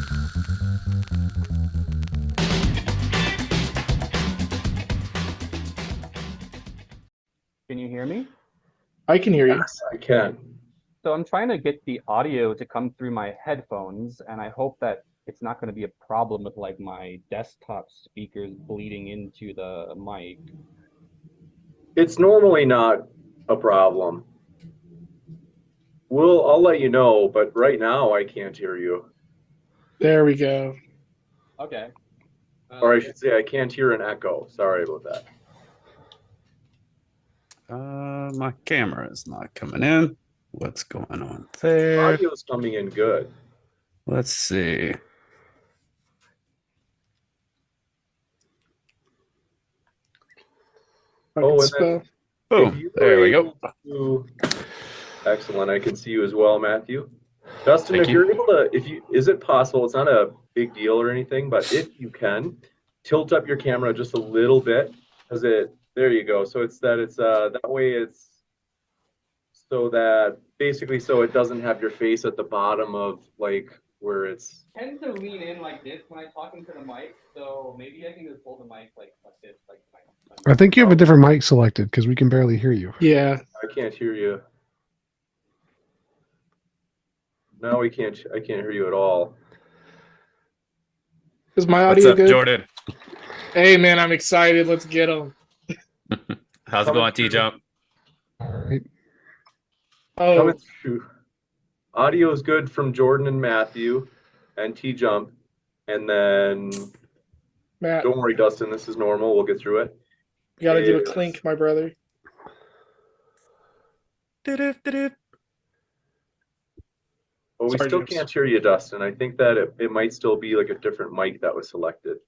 Can you hear me? I can hear you. Yes, I can. So I'm trying to get the audio to come through my headphones, and I hope that it's not going to be a problem with like my desktop speakers bleeding into the mic. It's normally not a problem. I'll let you know, but right now I can't hear you. There we go. Okay. Or I should say I can't hear an echo. Sorry about that. My camera is not coming in. What's going on there? Audio's coming in good. Let's see. Oh, and then Boom. There we go. Excellent. I can see you as well, Matthew. Dustin, Thank if you're able to, is it possible, it's not a big deal or anything, but if you can, tilt up your camera just a little bit, there you go. So that way it's, so that basically, so it doesn't have your face at the bottom of like where it's. I tend to lean in like this when I talk into the mic, so maybe I can just hold the mic like this, like. I think you have a different mic selected because we can barely hear you. Yeah. I can't hear you. No, I can't hear you at all. Is my What's audio up, good? Jordan? Hey, man, I'm excited. Let's get them. How's it going, TJump? Oh, Audio is good from Jordan and Matthew and TJump. And then, Matt, don't worry, Dustin, this is normal. We'll get through it. you got to do a Yes. clink, my brother. Well, we Sorry, still James. can't hear you, Dustin. I think that it might still be like a different mic that was selected.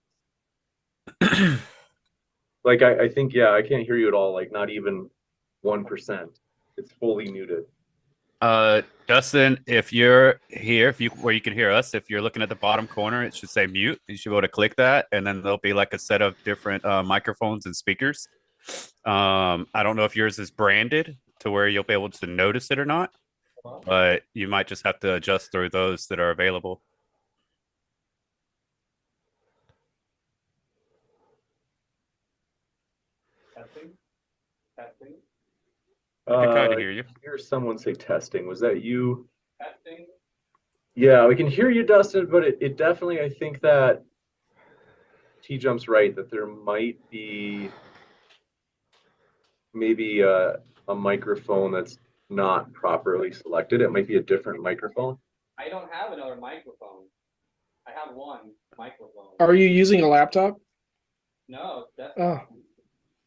Like, I think, yeah, I can't hear you at all. Like, not even 1%. It's fully muted. Dustin, if you're here, where you can hear us, if you're looking at the bottom corner, it should say mute. You should be able to click that, and then there'll be like a set of different microphones and speakers. I don't know if yours is branded to where you'll be able to notice it or not, but you might just have to adjust through those that are available. Testing. I can kind of hear you. I hear someone say testing. Was that you? Testing. Yeah, we can hear you, Dustin, but it definitely, I think that TJump's right, that there might be maybe a microphone that's not properly selected. It might be a different microphone. I don't have another microphone. I have one microphone. Are you using a laptop? No, that's Oh,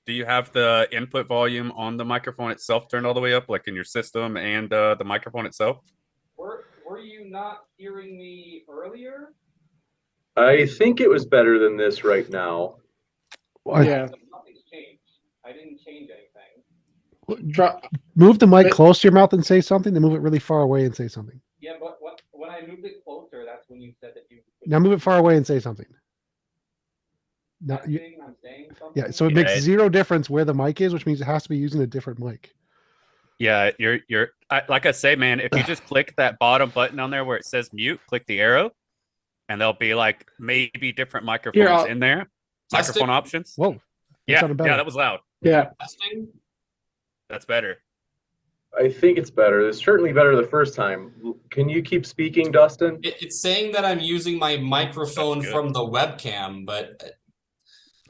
Do you have the input volume on the microphone itself turned all the way up, like in your system, and the microphone itself? Were you not hearing me earlier? I think it was better than this right now. yeah. Nothing's changed. I didn't change anything. Drop. Move the mic close to your mouth and say something, then move it really far away and say something. Yeah, but when I moved it closer, that's when you said that you. Now move it far away and say something. No, I'm saying something. yeah, so it makes Yeah, zero difference where the mic is, which means it has to be using a different mic. Yeah, like I say, man, if you just click that bottom button on there where it says mute, click the arrow, and there'll be like maybe different microphones in there. Testing. Microphone options. Whoa. Yeah, sounded better. that was loud. Yeah. Testing. That's better. I think it's better. It's certainly better the first time. Can you keep speaking, Dustin? It's saying that I'm using my microphone That's good. from the webcam, but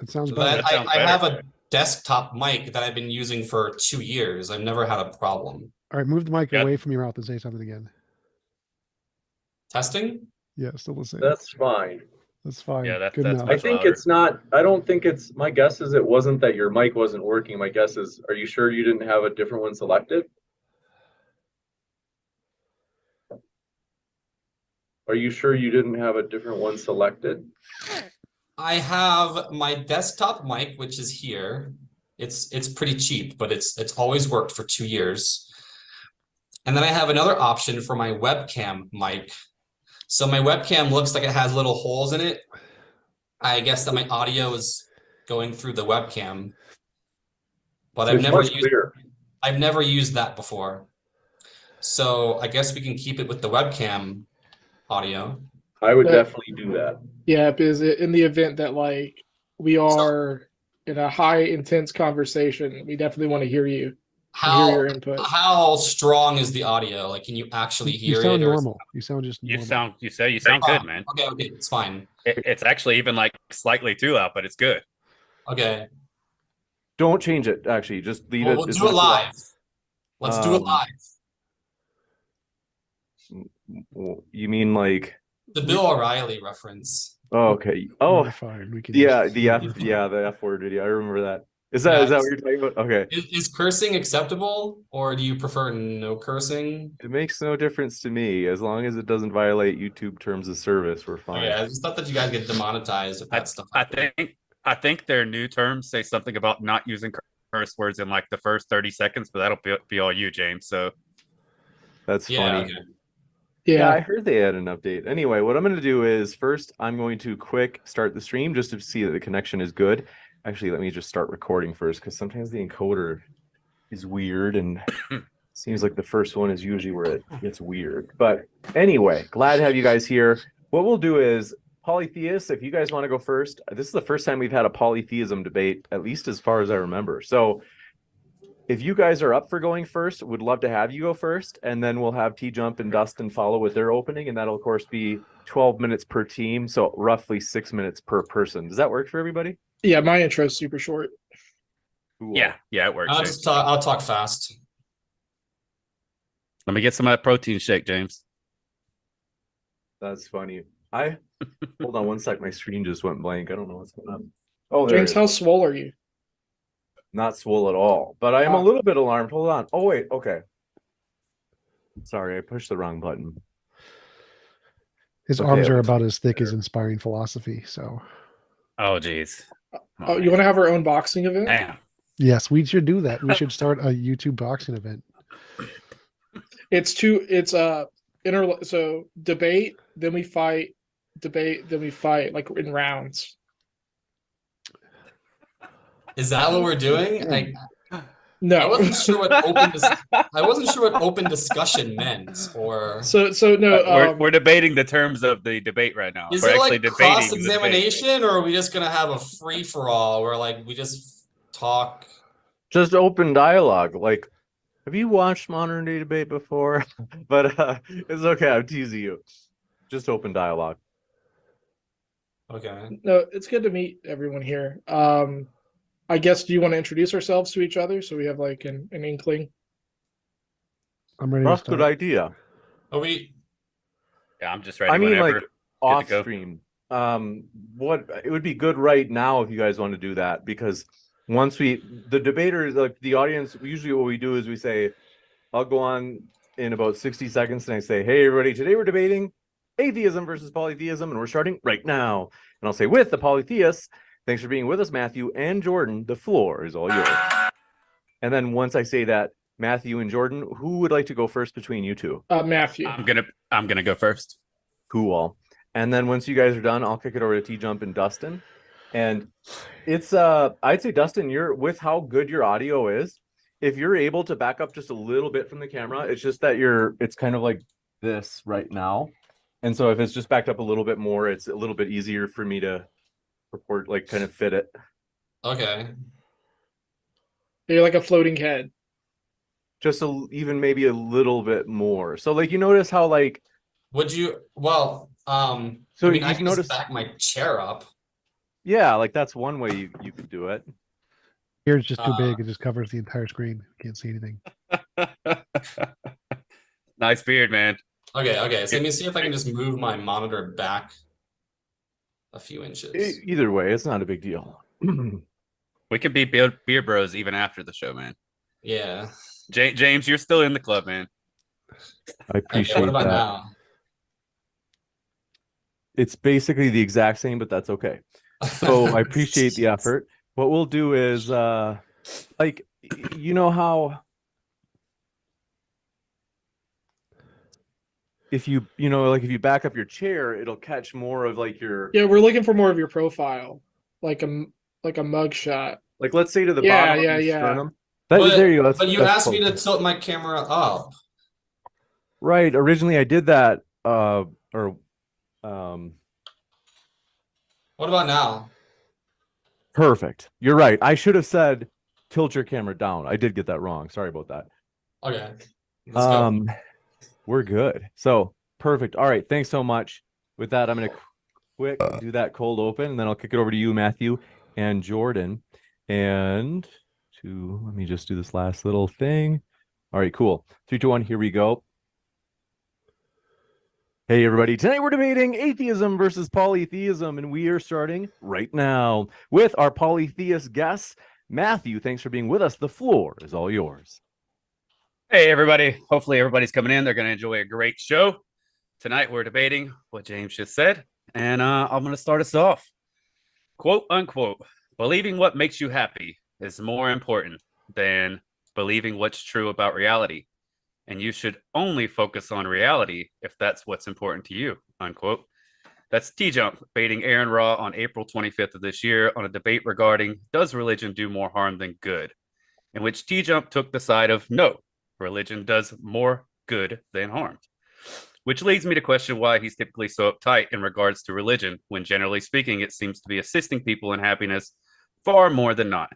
It sounds better. that sounds I have better. a desktop mic that I've been using for 2 years. I've never had a problem. All right, move the mic Yep. away from your mouth and say something again. Testing? Yeah, still the same. That's fine. That's fine. Yeah, Good that's enough. I much think louder. it's not, I don't think it's, my guess is it wasn't that your mic wasn't working. My guess is, are you sure you didn't have a different one selected? Are you sure you didn't have a different one selected? I have my desktop mic, which is here. It's pretty cheap, but it's always worked for 2 years. And then I have another option for my webcam mic. So my webcam looks like it has little holes in it. I guess that my audio is going through the webcam. But It's much clearer. I've never used that before. So I guess we can keep it with the webcam audio. I would But- definitely do that. Yeah, because in the event that like we are in a high intense conversation, we definitely want to hear you, hear your input. How strong is the audio? Like, can you actually You hear sound it? Or normal. You sound just normal. You sound good, man. Okay, it's fine. It's actually even like slightly too loud, but it's good. Okay, Don't change it. Actually, just leave it. we'll It's do it not too loud. live. Let's do it live. You mean like? The Bill O'Reilly reference. Oh, okay. Oh, We're fine. We can yeah. just- The F word video. I remember that. Is that Yeah, what you're talking about? Okay. Is cursing acceptable, or do you prefer no cursing? It makes no difference to me as long as it doesn't violate YouTube terms of service. We're fine. Okay, I just thought that you guys get demonetized if that stuff. I think their new terms say something about not using curse words in like the first 30 seconds, but that'll be all you, James. So That's Yeah, funny. okay. Yeah, I Yeah, heard they had an update. Anyway, what I'm going to do is first I'm going to quick start the stream just to see that the connection is good. Actually, let me just start recording first because sometimes the encoder is weird and seems like the first one is usually where it gets weird. But anyway, glad to have you guys here. What we'll do is Polytheists, if you guys want to go first, this is the first time we've had a polytheism debate, at least as far as I remember. So if you guys are up for going first, would love to have you go first, and then we'll have TJump and Dustin follow with their opening, and that'll of course be 12 minutes per team, so roughly 6 minutes per person. Does that work for everybody? yeah. My intro's super short. Cool. yeah, it works. James. I'll talk fast. Let me get some of that protein shake, James. That's funny. Hold on one sec. My screen just went blank. I don't know what's going on. Oh, there James, it is. how swole are you? Not swole at all, but I am a little bit alarmed. Hold on. Oh wait, okay. Sorry, I pushed the wrong button. His Okay, arms are let's about as thick as inspiring philosophy. So Oh, geez. Oh, you want to have our own boxing event? Damn. yes, we should do that. We should start a YouTube boxing event. It's so debate, then we fight, debate, then we fight, like in rounds. Is that what we're doing? Like, I No. wasn't sure what open discussion meant, or So no. We're debating the terms of the debate right now. is We're it actually like debating the debate. cross-examination, or are we just gonna have a free for all where like we just talk? Just open dialogue. Like, have you watched Modern Day Debate before? But it's okay. I'm teasing you. Just open dialogue. Okay. No, it's good to meet everyone here. I guess, do you want to introduce ourselves to each other so we have like an inkling? I'm ready That's to a good start. idea. Are we? Yeah, I'm just ready. I mean, whenever. like off go. stream. What it would be good right now if you guys want to do that, because once the debaters, like the audience, usually what we do is we say, I'll go on in about 60 seconds and I say, hey everybody, today we're debating atheism versus polytheism, and we're starting right now. And I'll say, with the polytheists, thanks for being with us, Matthew and Jordan. The floor is all yours. And then once I say that, Matthew and Jordan, who would like to go first between you two? Matthew. I'm gonna go first. Cool. And then once you guys are done, I'll kick it over to TJump and Dustin. And it's I'd say, Dustin, you're with how good your audio is, if you're able to back up just a little bit from the camera, it's just that it's kind of like this right now. And so if it's just backed up a little bit more, it's a little bit easier for me to report, like kind of fit it. Okay. You're like a floating head. Just even maybe a little bit more. So like, you notice how like, Would you? Well, so I mean, I you've can noticed, just back my chair up. yeah, like that's one way you could do it. Here it's just too big. It just covers the entire screen. Can't see anything. Nice beard, man. Okay. So let me see if I can just move my monitor back a few inches. Either way, it's not a big deal. We can be beer bros even after the show, man. Yeah. James, you're still in the club, man. I Okay, appreciate what about that. now? It's basically the exact same, but that's okay. So I appreciate the effort. What we'll do is, like, you know how if you back up your chair, it'll catch more of like your, Yeah, we're looking for more of your profile, like a mug shot. like, let's say to the Yeah, bottom of yeah, your yeah. sternum. But, There you go. but you That's asked me to close. tilt my camera up. Right. Originally I did that, or What about now? Perfect. You're right. I should have said tilt your camera down. I did get that wrong. Sorry about that. Okay. Let's go. We're good. So perfect. All right. Thanks so much. With that, I'm going to quick do that cold open, and then I'll kick it over to you, Matthew and Jordan. And let me just do this last little thing. All right, cool. 3, 2, 1, here we go. Hey, everybody. Tonight we're debating atheism versus polytheism, and we are starting right now with our polytheist guests. Matthew, thanks for being with us. The floor is all yours. Hey, everybody. Hopefully everybody's coming in. They're going to enjoy a great show. Tonight we're debating what James just said, and I'm going to start us off. Quote, unquote, believing what makes you happy is more important than believing what's true about reality. And you should only focus on reality if that's what's important to you, unquote. That's TJump baiting Aaron Raw on April 25th of this year on a debate regarding does religion do more harm than good, in which TJump took the side of no, religion does more good than harm. Which leads me to question why he's typically so uptight in regards to religion, when generally speaking, it seems to be assisting people in happiness far more than not.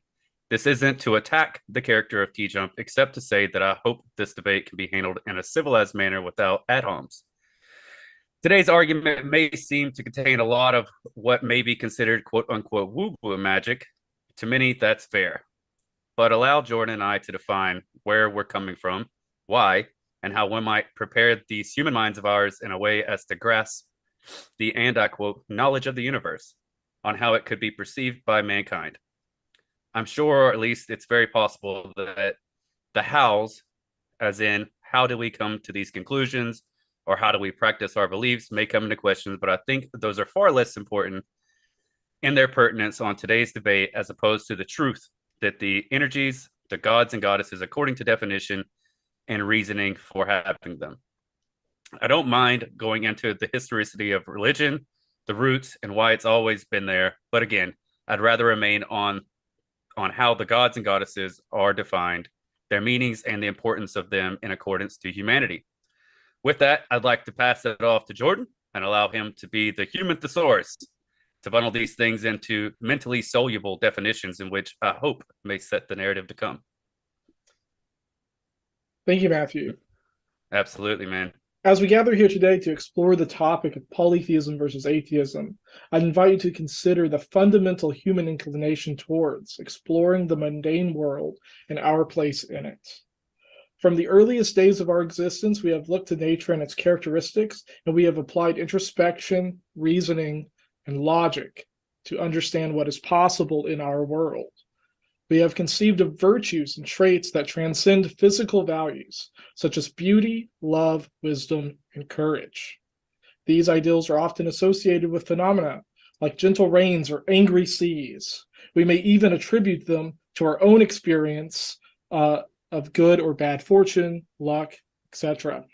This isn't to attack the character of TJump, except to say that I hope this debate can be handled in a civilized manner without ad-homs. Today's argument may seem to contain a lot of what may be considered quote-unquote woo-woo magic. To many, that's fair. But allow Jordan and I to define where we're coming from, why, and how one might prepare these human minds of ours in a way as to grasp the, and I quote, knowledge of the universe, on how it could be perceived by mankind. I'm sure, or at least it's very possible, that the hows, as in how do we come to these conclusions or how do we practice our beliefs, may come into questions, but I think those are far less important in their pertinence on today's debate as opposed to the truth that the energies, the gods and goddesses, according to definition and reasoning for having them. I don't mind going into the historicity of religion, the roots, and why it's always been there, but again, I'd rather remain on how the gods and goddesses are defined, their meanings, and the importance of them in accordance to humanity. With that, I'd like to pass it off to Jordan and allow him to be the human thesaurus to bundle these things into mentally soluble definitions in which I hope may set the narrative to come. Thank you, Matthew. Absolutely, man. As we gather here today to explore the topic of polytheism versus atheism, I'd invite you to consider the fundamental human inclination towards exploring the mundane world and our place in it. From the earliest days of our existence, we have looked to nature and its characteristics, and we have applied introspection, reasoning, and logic to understand what is possible in our world. We have conceived of virtues and traits that transcend physical values, such as beauty, love, wisdom, and courage. These ideals are often associated with phenomena like gentle rains or angry seas. We may even attribute them to our own experience of good or bad fortune, luck, etc.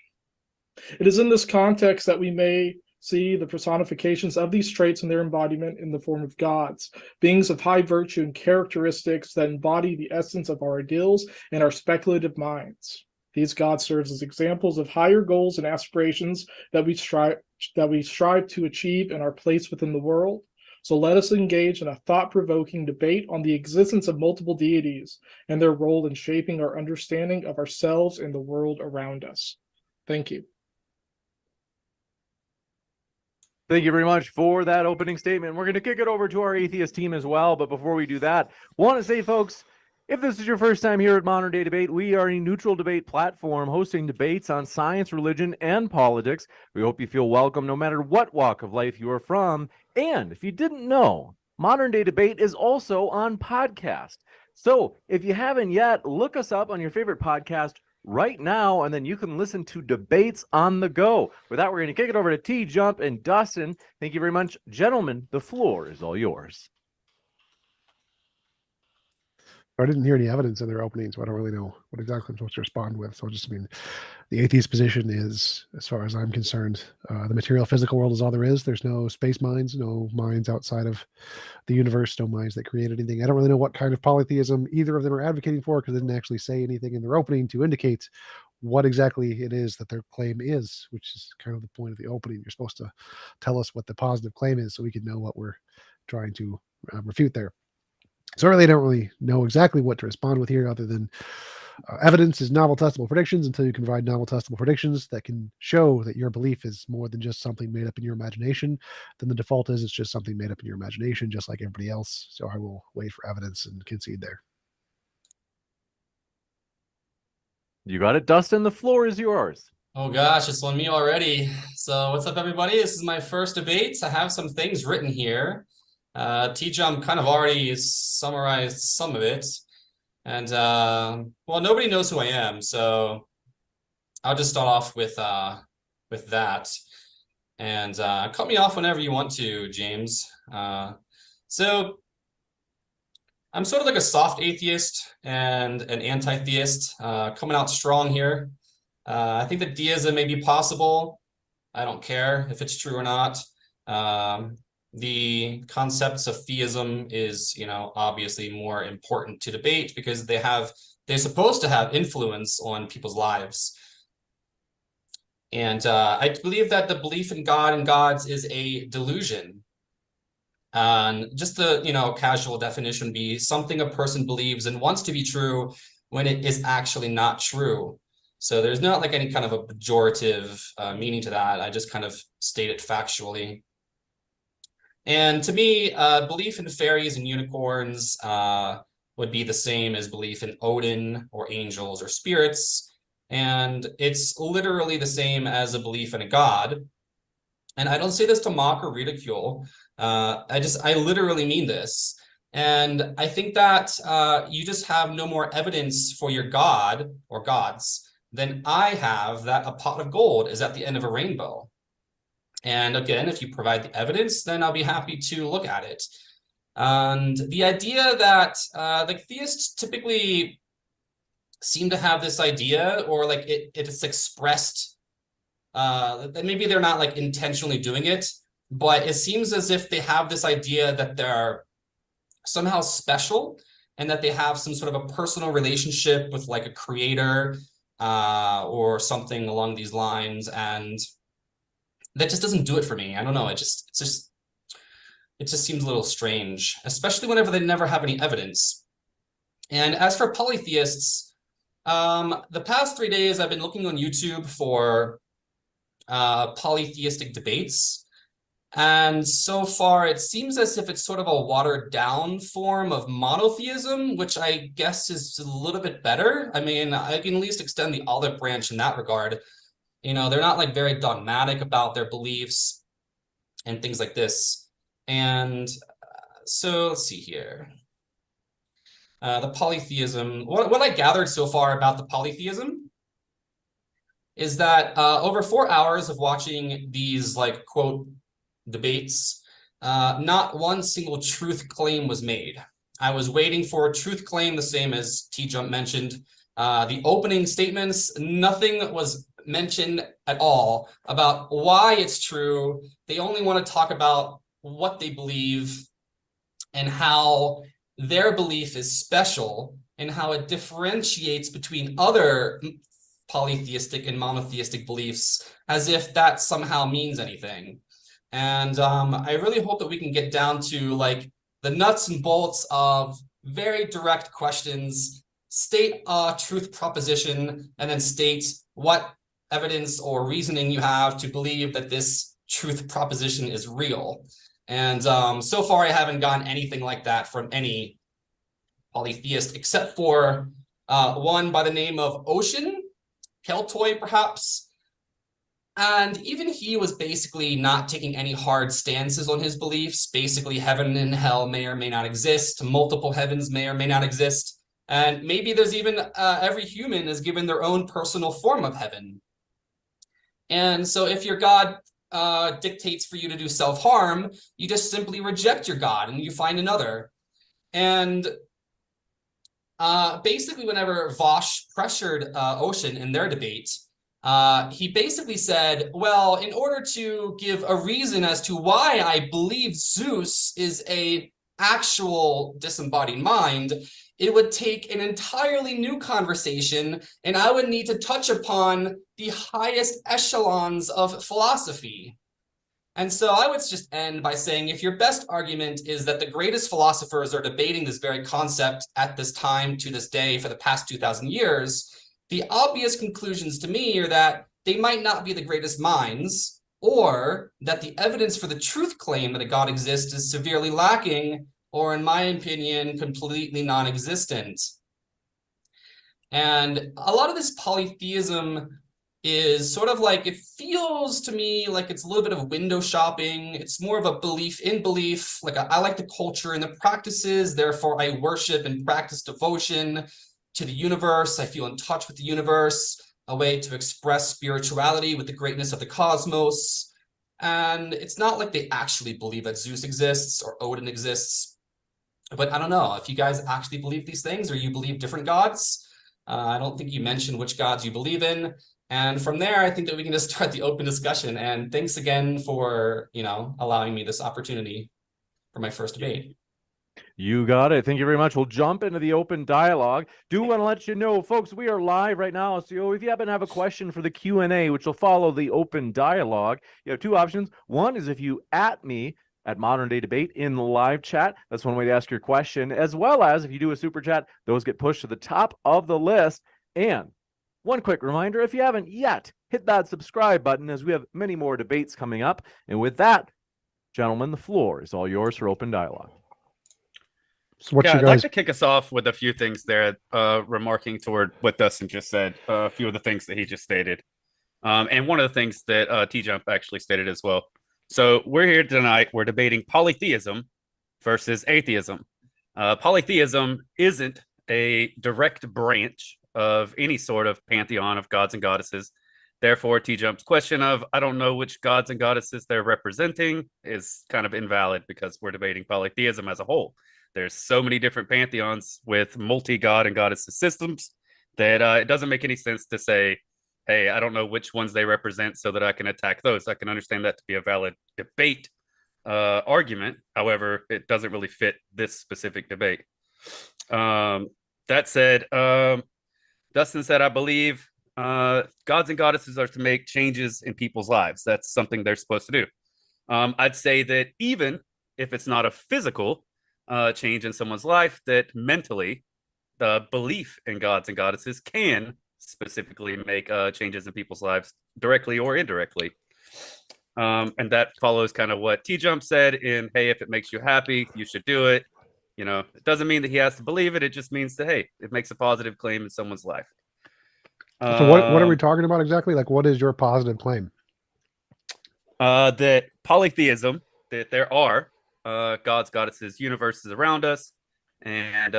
It is in this context that we may see the personifications of these traits and their embodiment in the form of gods, beings of high virtue and characteristics that embody the essence of our ideals and our speculative minds. These gods serve as examples of higher goals and aspirations that we strive to achieve in our place within the world. So let us engage in a thought-provoking debate on the existence of multiple deities and their role in shaping our understanding of ourselves and the world around us. Thank you. Thank you very much for that opening statement. We're going to kick it over to our atheist team as well. But before we do that, want to say, folks, if this is your first time here at Modern Day Debate, we are a neutral debate platform hosting debates on science, religion, and politics. We hope you feel welcome no matter what walk of life you are from. And if you didn't know, Modern Day Debate is also on podcast. So if you haven't yet, look us up on your favorite podcast right now, and then you can listen to debates on the go. With that, we're going to kick it over to TJump and Dustin. Thank you very much. Gentlemen, the floor is all yours. I didn't hear any evidence in their opening, so I don't really know what exactly I'm supposed to respond with. So the atheist position is, as far as I'm concerned, the material physical world is all there is. There's no space minds, no minds outside of the universe, no minds that create anything. I don't really know what kind of polytheism either of them are advocating for, because they didn't actually say anything in their opening to indicate what exactly it is that their claim is, which is kind of the point of the opening. You're supposed to tell us what the positive claim is so we can know what we're trying to refute there. So I really don't really know exactly what to respond with here, other than evidence is novel testable predictions. Until you can provide novel testable predictions that can show that your belief is more than just something made up in your imagination, then the default is it's just something made up in your imagination, just like everybody else. So I will wait for evidence and concede there. You got it, Dustin. The floor is yours. Oh gosh, it's on me already. So what's up, everybody? This is my first debate. I have some things written here. TJump kind of already summarized some of it. And well, nobody knows who I am, so I'll just start off with that. And cut me off whenever you want to, James. So I'm sort of like a soft atheist and an anti-theist, coming out strong here. I think that deism may be possible. I don't care if it's true or not. The concepts of theism is, obviously more important to debate because they're supposed to have influence on people's lives. And I believe that the belief in God and gods is a delusion. And just the, casual definition would be something a person believes and wants to be true when it is actually not true. So there's not like any kind of a pejorative meaning to that. I just kind of state it factually. And to me, belief in fairies and unicorns would be the same as belief in Odin or angels or spirits. And it's literally the same as a belief in a god. And I don't say this to mock or ridicule. I literally mean this. And I think that you just have no more evidence for your god or gods than I have that a pot of gold is at the end of a rainbow. And again, if you provide the evidence, then I'll be happy to look at it. And the idea that like theists typically seem to have this idea, or like it's expressed, that maybe they're not like intentionally doing it, but it seems as if they have this idea that they're somehow special and that they have some sort of a personal relationship with like a creator or something along these lines. And that just doesn't do it for me. I don't know. It just seems a little strange, especially whenever they never have any evidence. And as for polytheists, the past 3 days I've been looking on YouTube for polytheistic debates. And so far it seems as if it's sort of a watered down form of monotheism, which I guess is a little bit better. I mean, I can at least extend the olive branch in that regard. They're not like very dogmatic about their beliefs and things like this. And so let's see here. The polytheism, what I gathered so far about the polytheism is that over 4 hours of watching these like quote debates, not one single truth claim was made. I was waiting for a truth claim, the same as TJump mentioned. The opening statements, nothing was mentioned at all about why it's true. They only want to talk about what they believe and how their belief is special and how it differentiates between other polytheistic and monotheistic beliefs, as if that somehow means anything. And I really hope that we can get down to like the nuts and bolts of very direct questions, state a truth proposition, and then state what evidence or reasoning you have to believe that this truth proposition is real. And so far I haven't gotten anything like that from any polytheist, except for one by the name of Ocean, Keltoy perhaps. And even he was basically not taking any hard stances on his beliefs. Basically, heaven and hell may or may not exist. Multiple heavens may or may not exist. And maybe there's even every human is given their own personal form of heaven. And so if your God dictates for you to do self-harm, you just simply reject your God and you find another. And basically, whenever Vosh pressured Ocean in their debate, he basically said, well, in order to give a reason as to why I believe Zeus is a actual disembodied mind, it would take an entirely new conversation, and I would need to touch upon the highest echelons of philosophy. And so I would just end by saying, if your best argument is that the greatest philosophers are debating this very concept at this time to this day for the past 2,000 years, the obvious conclusions to me are that they might not be the greatest minds, or that the evidence for the truth claim that a God exists is severely lacking, or in my opinion, completely non-existent. And a lot of this polytheism is sort of like, it feels to me like it's a little bit of window shopping. It's more of a belief in belief. Like I like the culture and the practices, therefore I worship and practice devotion to the universe. I feel in touch with the universe, a way to express spirituality with the greatness of the cosmos. And it's not like they actually believe that Zeus exists or Odin exists. But I don't know if you guys actually believe these things, or you believe different gods. I don't think you mentioned which gods you believe in. And from there, I think that we can just start the open discussion. And thanks again for, allowing me this opportunity for my first debate. You got it. Thank you very much. We'll jump into the open dialogue. Do want to let you know, folks, we are live right now. So if you happen to have a question for the Q&A, which will follow the open dialogue, you have two options. One is if you @ me at Modern Day Debate in the live chat. That's one way to ask your question, as well as if you do a super chat, those get pushed to the top of the list. And one quick reminder, if you haven't yet, hit that subscribe button, as we have many more debates coming up. And with that, gentlemen, the floor is all yours for open dialogue. So what's Yeah, your I'd like guys? to kick us off with a few things there, remarking toward what Dustin just said, a few of the things that he just stated. And one of the things that TJump actually stated as well. So we're here tonight, we're debating polytheism versus atheism. Polytheism isn't a direct branch of any sort of pantheon of gods and goddesses. Therefore, TJump's question of, I don't know which gods and goddesses they're representing, is kind of invalid, because we're debating polytheism as a whole. There's so many different pantheons with multi-god and goddesses systems that it doesn't make any sense to say, hey, I don't know which ones they represent so that I can attack those. I can understand that to be a valid debate argument. However, it doesn't really fit this specific debate. That said, Dustin said, I believe gods and goddesses are to make changes in people's lives. That's something they're supposed to do. I'd say that even if it's not a physical change in someone's life, that mentally the belief in gods and goddesses can specifically make changes in people's lives, directly or indirectly. And that follows kind of what TJump said in, hey, if it makes you happy, you should do it. It doesn't mean that he has to believe it. It just means that, hey, it makes a positive claim in someone's life. So what are we talking about exactly? Like, what is your positive claim? That polytheism, that there are gods, goddesses, universes around us, and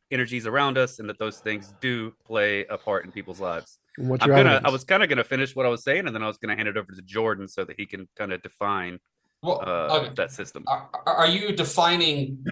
energies around us, and that those things do play a part in people's lives. What's your evidence? I was kind of gonna finish what I was saying, and then I was gonna hand it over to Jordan so that he can kind of define that system. Are you defining?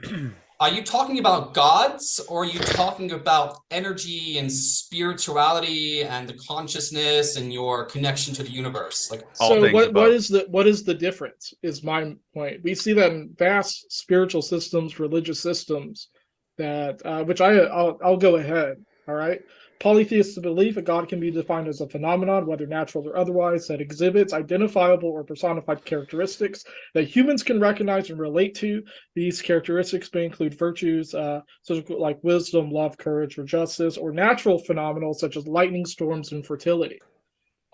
Are you talking about gods, or are you talking about energy and spirituality and the consciousness and your connection to the universe? Like, so what is the difference is my point. We see that in vast spiritual systems, religious systems, that which I'll go ahead. All right. Polytheists believe a god can be defined as a phenomenon, whether natural or otherwise, that exhibits identifiable or personified characteristics that humans can recognize and relate to. These characteristics may include virtues such like wisdom, love, courage, or justice, or natural phenomena such as lightning, storms, and fertility.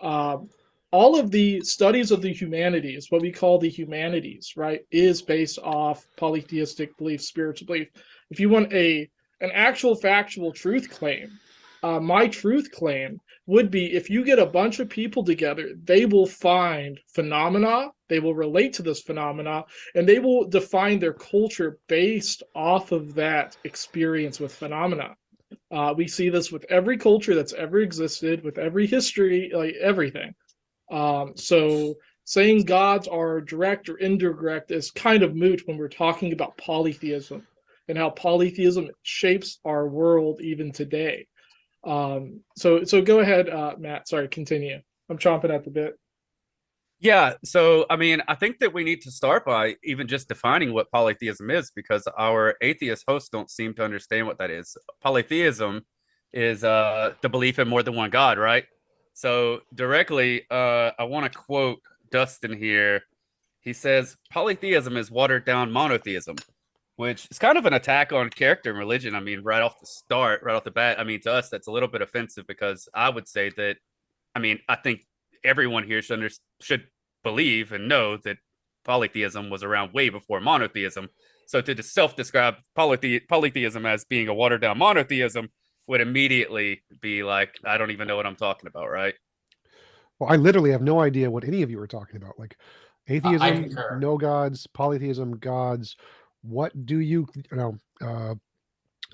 All of the studies of the humanities, what we call the humanities, right, is based off polytheistic belief, spiritual belief. If you want an actual factual truth claim, my truth claim would be, if you get a bunch of people together, they will find phenomena, they will relate to this phenomena, and they will define their culture based off of that experience with phenomena. We see this with every culture that's ever existed, with every history, like everything. So saying gods are direct or indirect is kind of moot when we're talking about polytheism and how polytheism shapes our world even today. So go ahead, Matt. Sorry, continue. I'm chomping at the bit. Yeah, so I mean, I think that we need to start by even just defining what polytheism is, because our atheist hosts don't seem to understand what that is. Polytheism is the belief in more than one God, right? So directly, I want to quote Dustin here. He says polytheism is watered down monotheism, which is kind of an attack on character and religion. I mean, right off the start, right off the bat, I mean, to us, that's a little bit offensive, because I would say that, I mean, I think everyone here should believe and know that polytheism was around way before monotheism. So to self-describe polytheism as being a watered down monotheism would immediately be like, I don't even know what I'm talking about, right? Well, I literally have no idea what any of you are talking about. Like I atheism, concur. no gods, polytheism, gods. What do you know?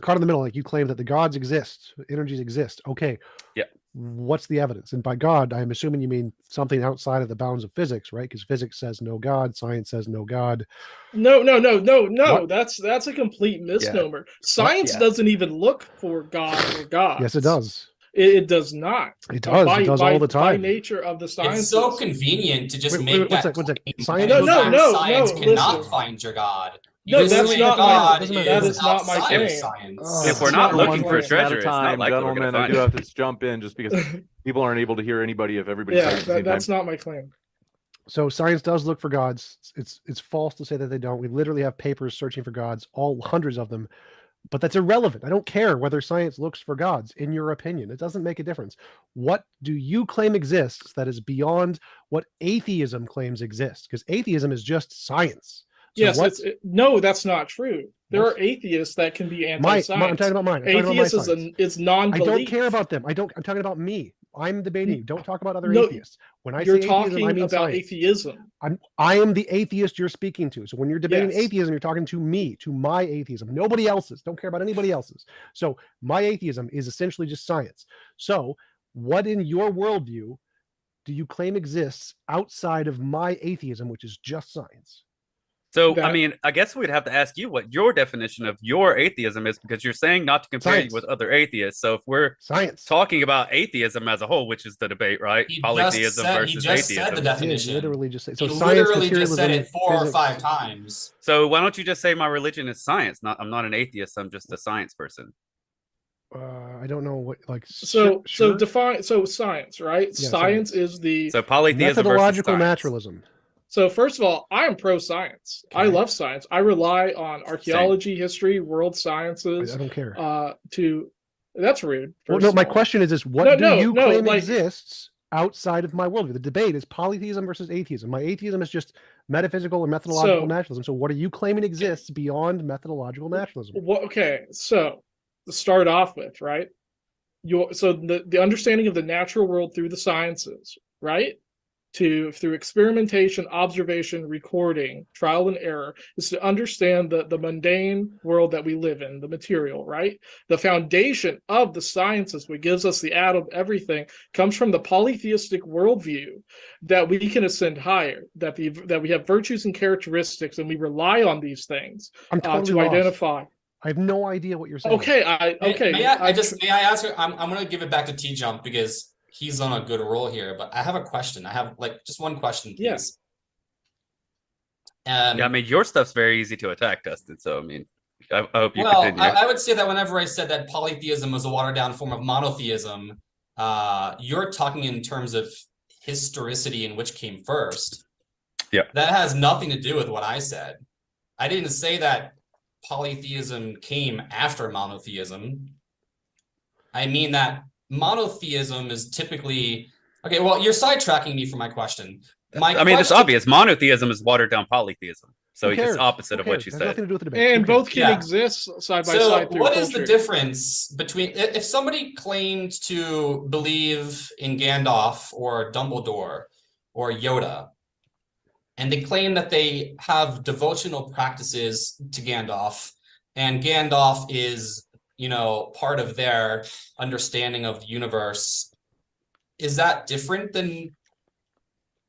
Caught in the middle, like you claim that the gods exist, energies exist. Okay. Yeah. What's the evidence? And by God, I'm assuming you mean something outside of the bounds of physics, right? Because physics says no God, science says no God. No. What? That's a complete misnomer. Science Yeah. doesn't even look for God or gods. Yes, it does. It does not. It does. It does all the By time. nature of the science. It's so convenient to just Wait, make one that sec. claim Science. anytime science cannot listen. find your God. No, You that's say not my- God that is not my outside of claim. science. If we're It's not not looking my for claim. treasure, it's not like we're gonna gentlemen, I find do it. have to jump in just because people aren't able to hear anybody if everybody's Yeah, saying at the same that's time. not my claim. So science does look for gods. It's false to say that they don't. We literally have papers searching for gods, all hundreds of them. But that's irrelevant. I don't care whether science looks for gods, in your opinion. It doesn't make a difference. What do you claim exists that is beyond what atheism claims exists? Because atheism is just science. So Yes, no, that's not true. There What? are atheists that can be I'm anti-science. talking about mine. I'm talking about my Atheist science. is I non-belief. don't care about them. I'm talking about me. I'm debating you. Don't talk about other No, atheists. When I You're say talking atheism, I mean about science. atheism. I am the atheist you're speaking to. So when you're debating Yes. atheism, you're talking to me, to my atheism, nobody else's. Don't care about anybody else's. So my atheism is essentially just science. So what in your worldview do you claim exists outside of my atheism, which is just science? So, That- I mean, I guess we'd have to ask you what your definition of your atheism is, because you're saying not to compare Science. you with other atheists. So, if we're Science. talking about atheism as a whole, which is the debate, right? He Polytheism just versus said atheism. the I did definition. literally just say so. He Science, literally just said materialism, it 4 or physics. 5 times. So, why don't you just say my religion is science? I'm not an atheist. I'm just a science person. I don't know what like. So sure. define science, right? Yeah, science is the So, polytheism versus methodological science. naturalism. So first of all, I am pro science. I Okay. love science. I rely on archaeology, history, world sciences I don't care. to that's rude. Well, first no, of my all. question is what No, do no, you no, claim like- exists outside of my worldview? The debate is polytheism versus atheism. My atheism is just metaphysical or methodological So- naturalism. So what are you claiming exists beyond methodological naturalism? Okay, so to start off with, right? So the understanding of the natural world through the sciences, right? Through experimentation, observation, recording, trial and error, is to understand the mundane world that we live in, the material, right? The foundation of the sciences, what gives us the atom, everything, comes from the polytheistic worldview that we can ascend higher, that we have virtues and characteristics, and we rely on these things I'm totally to lost. identify. I have no idea what you're saying. Okay, May I ask her? I'm going to give it back to TJump because he's on a good roll here. But I have a question. I have just one question, please. Yeah, I mean, your stuff's very easy to attack, Dustin. So, I mean, I hope you well, continue. I would say that whenever I said that polytheism was a watered down form of monotheism, you're talking in terms of historicity and which came first. Yeah. That has nothing to do with what I said. I didn't say that polytheism came after monotheism. I mean that monotheism is typically okay. Well, you're sidetracking me from my question. I mean, it's obvious. Monotheism is watered down polytheism. So Who cares? it's opposite Who of what cares? you It has said. nothing to do with the debate. And Who cares? both can Yeah. exist side by So side through what is the culture. difference between if somebody claimed to believe in Gandalf or Dumbledore or Yoda, and they claim that they have devotional practices to Gandalf, and Gandalf is, part of their understanding of the universe, is that different than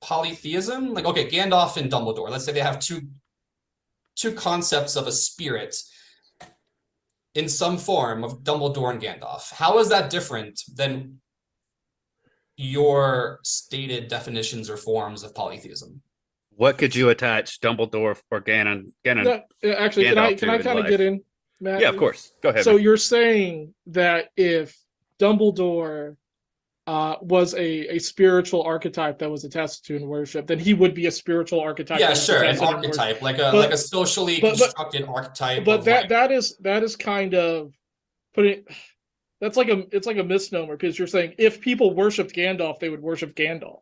polytheism? Like, okay, Gandalf and Dumbledore, let's say they have two concepts of a spirit in some form of Dumbledore and Gandalf. How is that different than your stated definitions or forms of polytheism. What could you attach Dumbledore or Ganon? No, actually, can I kind of get in, Matt? Yeah, of course. Go ahead. So man. you're saying that if Dumbledore was a spiritual archetype that was attested to in worship, then he would be a spiritual archetype. Yeah, sure, an archetype, like a socially constructed archetype. But that is kind of putting. It's like a misnomer, because you're saying if people worshipped Gandalf, they would worship Gandalf.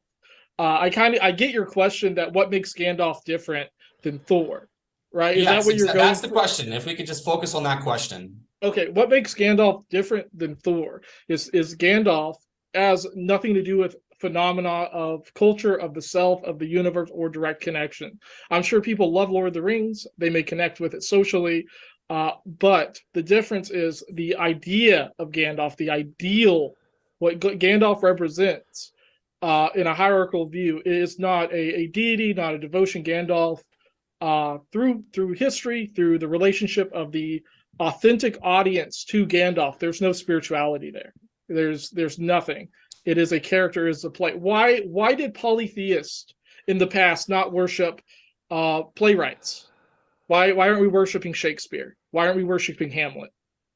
I get your question that what makes Gandalf different than Thor, right? Is that what you're going? That's the question. If we could just focus on that question. Okay, what makes Gandalf different than Thor is Gandalf has nothing to do with phenomena of culture, of the self, of the universe, or direct connection. I'm sure people love Lord of the Rings. They may connect with it socially, but the difference is the idea of Gandalf, the ideal, what Gandalf represents in a hierarchical view is not a deity, not a devotion. Gandalf, through history, through the relationship of the authentic audience to Gandalf, there's no spirituality there. There's nothing. It is a character, is a play. Why did polytheists in the past not worship playwrights? Why aren't we worshiping Shakespeare? Why aren't we worshiping Hamlet?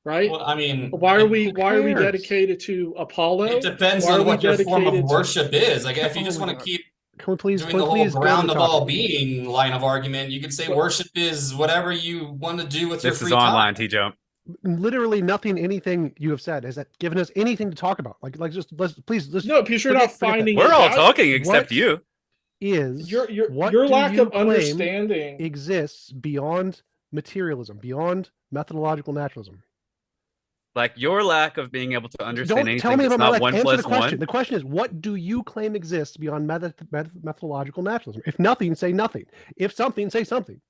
Right? Well, I mean, why are we dedicated to Apollo? It depends on what your form of worship is. Like, if you just want to keep doing the whole ground of all being line of argument, you could say worship is whatever you want to do with your free time. This is online, TJump. Literally nothing, anything you have said has given us anything to talk about. Please. No, because you're not finding. We're all talking except you. Is your lack of understanding exists beyond materialism, beyond methodological naturalism? Like your lack of being able to understand anything. Tell me about my lack. Answer the question. 1 + 1. The question is, what do you claim exists beyond methodological naturalism? If nothing, say nothing. If something, say something.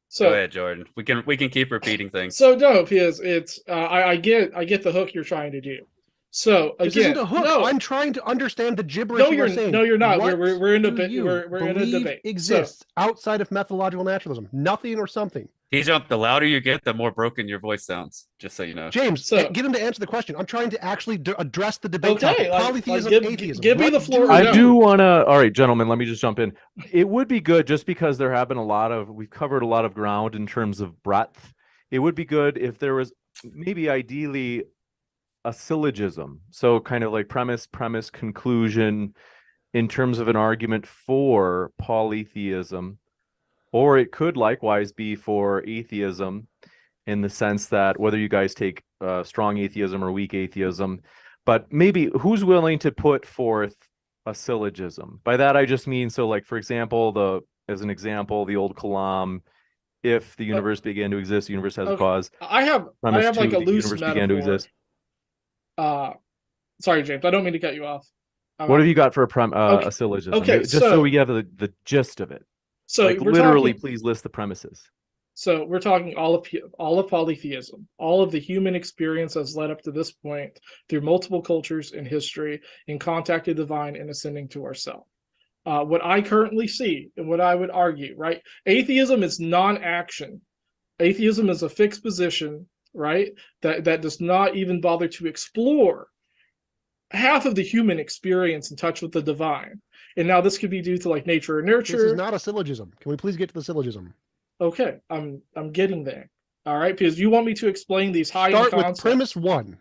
So go ahead, Jordan. We can keep repeating things. So no, because it's I get the hook you're trying to do. So again, this isn't a hook. No, I'm trying to understand the gibberish you're saying. No, you're not. What we're in a we're in a debate. Exists outside of methodological naturalism. Nothing or something. TJump, the louder you get, the more broken your voice sounds. Just so you know. James, get him to answer the question. I'm trying to actually address the debate. Okay, Polytheism, atheism. Give me the floor. I do want to. All right, gentlemen, let me just jump in. It would be good, just because there have been we've covered a lot of ground in terms of breadth. It would be good if there was maybe ideally a syllogism. So kind of like premise, conclusion in terms of an argument for polytheism. Or it could likewise be for atheism, in the sense that whether you guys take strong atheism or weak atheism, but maybe who's willing to put forth a syllogism? By that I just mean, so like, for example, as an example, the old Kalam, if the universe began to exist, the universe has a cause. I have like a loose metaphor. Began to exist. Sorry, James, I don't mean to cut you off. What have you got for a syllogism? Okay, just so we have the gist of it. So like literally, please list the premises. So we're talking all of polytheism, all of the human experience has led up to this point through multiple cultures in history, in contact with the divine and ascending to ourself. What I currently see and what I would argue, right? Atheism is non-action. Atheism is a fixed position, right? That does not even bother to explore half of the human experience in touch with the divine. And now this could be due to like nature or nurture. This is not a syllogism. Can we please get to the syllogism? Okay, I'm getting there. All right, because you want me to explain these high Start with premise 1.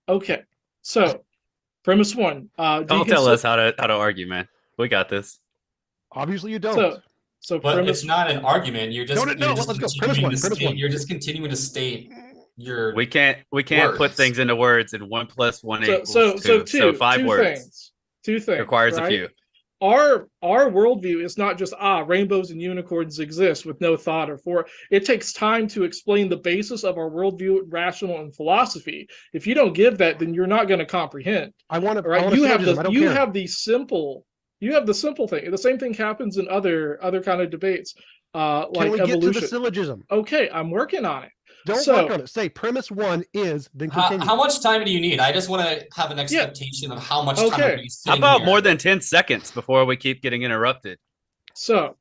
Okay, so premise 1. Don't tell us how to argue, man. We got this. Obviously, you don't. So but it's not an argument. You're just let's go. Premise 1. You're just continuing to state your. We can't put things into words, and 1 + 1 equals 2. So 5 words. Two things requires right? a few. Our worldview is not just rainbows and unicorns exist with no thought or for. It takes time to explain the basis of our worldview, rational and philosophy. If you don't give that, then you're not going to comprehend. I want to. Right? You have the simple thing. The same thing happens in other kind of debates, like Can we evolution. Get to the syllogism? Okay, I'm working on it. Don't work on it. Say premise 1 is, then continue. How much time do you need? I just want to have an expectation of how much time. Okay. How about more than 10 seconds before we keep getting interrupted? So,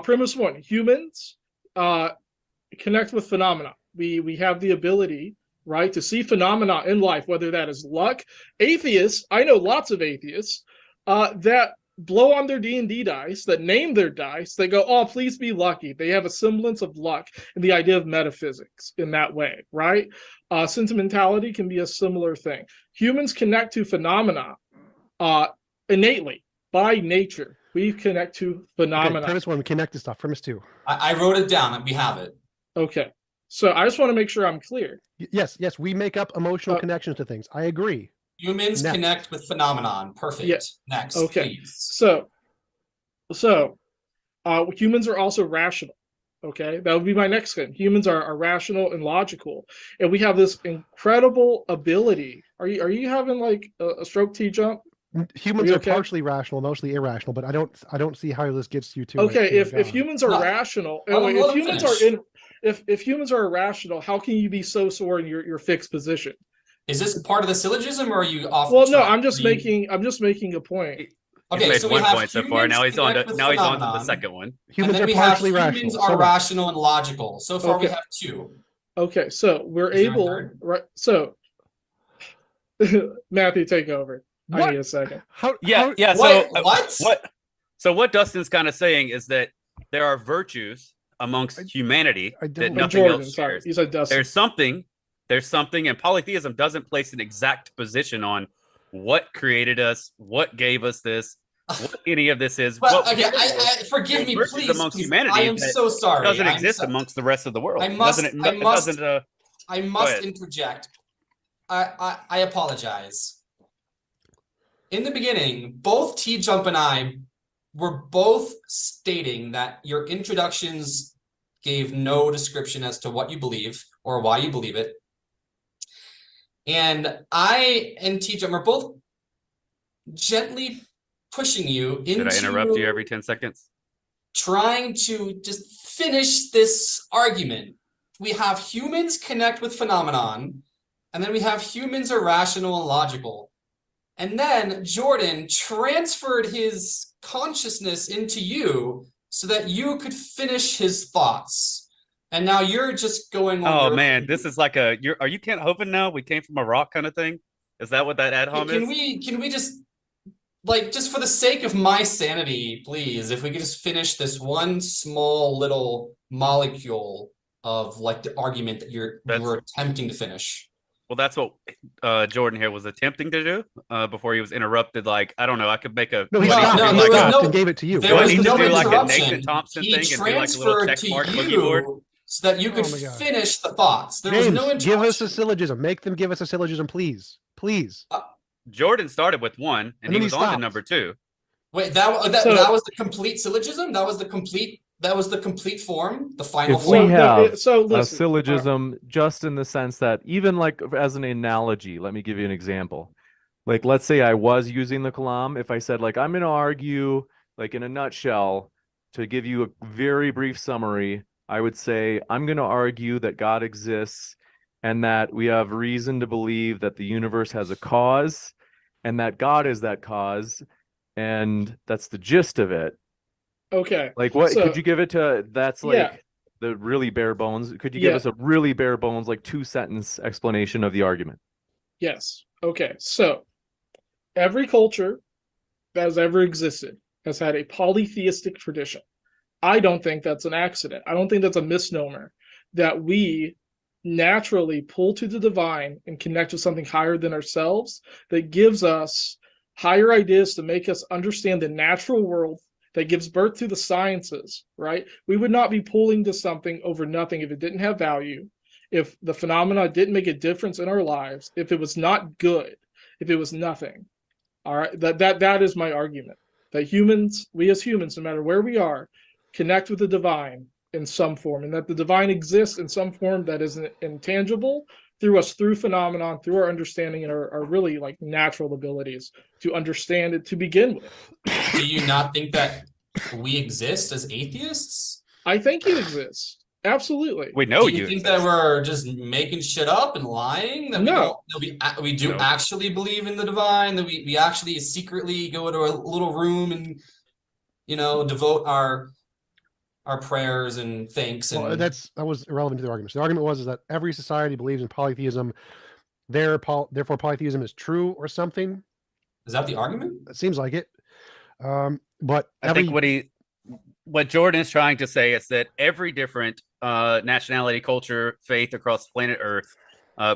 premise 1: humans connect with phenomena. We have the ability right? To see phenomena in life, whether that is luck. Atheists, I know lots of atheists that blow on their D&D dice, that name their dice, they go, oh, please be lucky. They have a semblance of luck and the idea of metaphysics in that way, right? Sentimentality can be a similar thing. Humans connect to phenomena innately, by nature. We connect to phenomena. Okay, premise 1, connect to stuff. Premise 2. I wrote it down and we have it. Okay. So I just want to make sure I'm clear. Yes, we make up emotional connections to things. I agree. Humans Next. connect with phenomenon. Perfect. Yeah. Next, Okay. please. So humans are also rational. Okay, that would be my next thing. Humans are rational and logical, and we have this incredible ability. Are you having like a stroke, TJump? Humans are okay? partially rational, mostly irrational, but I don't see how this gets you to. Okay, to if humans are No. rational, Let him finish. if humans are irrational, how can you be so sore in your fixed position? Is this part of the syllogism, or are you off? Well, the no, track? I'm just making a point. Okay, He's made so we one have point so far. Now he's on humans to connect with the phenomenon, second one. Humans and are then we have partially rational. humans So are what? rational and logical. So far, we Okay. have 2. Okay, so we're Is there a able, third? right? So Matthew, take over. I What? need a second. Yeah. So what Dustin's kind of saying is that there are virtues amongst humanity I that don't- nothing Jordan, else sorry, shares. you said Dustin. There's something, and polytheism doesn't place an exact position on what created us, what gave us this, what any of this is. Well, what okay, forgive me, virtues please. amongst 'Cause humanity I am that so sorry. doesn't I'm exist so- amongst the rest of the world. I must- It I must- doesn't, I must ahead. interject. I apologize. In the beginning, both TJump and I were both stating that your introductions gave no description as to what you believe or why you believe it. And I and TJump are both gently pushing you into Did I interrupt you every 10 seconds? trying to just finish this argument. We have humans connect with phenomenon, and then we have humans are rational and logical. And then Jordan transferred his consciousness into you so that you could finish his thoughts. And now you're just going on. Oh man, this is like are you Kent Hovind now? We came from a rock kind of thing? Is that what that ad hom is? Can we just, like, just for the sake of my sanity, please, if we could just finish this one small little molecule of like the argument that you were attempting to finish. Well, that's what Jordan here was attempting to do before he was interrupted. Like, I don't know, I could make a No, he No, stopped. no, He there was stopped no- and gave it to you. There was he no just do like a interruption. Nathan Thompson He thing and do like a little transferred check to mark boogie board? you so that you could Oh my God. finish the thoughts. There was James, no give interruption. us a syllogism. Make them give us a syllogism, please. Please. Jordan started with 1 and And he then he was on to stopped. number 2. Wait, that So- was the complete syllogism? That was the complete form? The final If form? we have so a listen, syllogism, just in the sense that even like as an analogy, let me give you an example. Like, let's say I was using the Kalam. If I said, like, I'm going to argue, like, in a nutshell, to give you a very brief summary, I would say, I'm going to argue that God exists and that we have reason to believe that the universe has a cause and that God is that cause. And that's the gist of it. okay. Like, what So- could you give it to? That's like Yeah. the really bare bones. Could you give Yeah. us a really bare bones, like 2-sentence explanation of the argument? Yes. Okay. So every culture that has ever existed has had a polytheistic tradition. I don't think that's an accident. I don't think that's a misnomer that we naturally pull to the divine and connect with something higher than ourselves that gives us higher ideas to make us understand the natural world that gives birth to the sciences, right? We would not be pulling to something over nothing if it didn't have value, if the phenomena didn't make a difference in our lives, if it was not good, if it was nothing. All right, that is my argument. That humans, we as humans, no matter where we are, connect with the divine in some form, and that the divine exists in some form that is intangible through us, through phenomenon, through our understanding and our really like natural abilities to understand it to begin with. Do you not think that we exist as atheists? I think it exists. Absolutely. We know Do you think that we're just making shit up and lying? That No. we do No. actually believe in the divine, that we actually secretly go to a little room and, devote our our prayers and thanks and Well, that was irrelevant to the argument. So the argument was is that every society believes in polytheism. Therefore, polytheism is true or something. is that the argument? It seems like it. But I think what Jordan is trying to say is that every different nationality, culture, faith across planet Earth,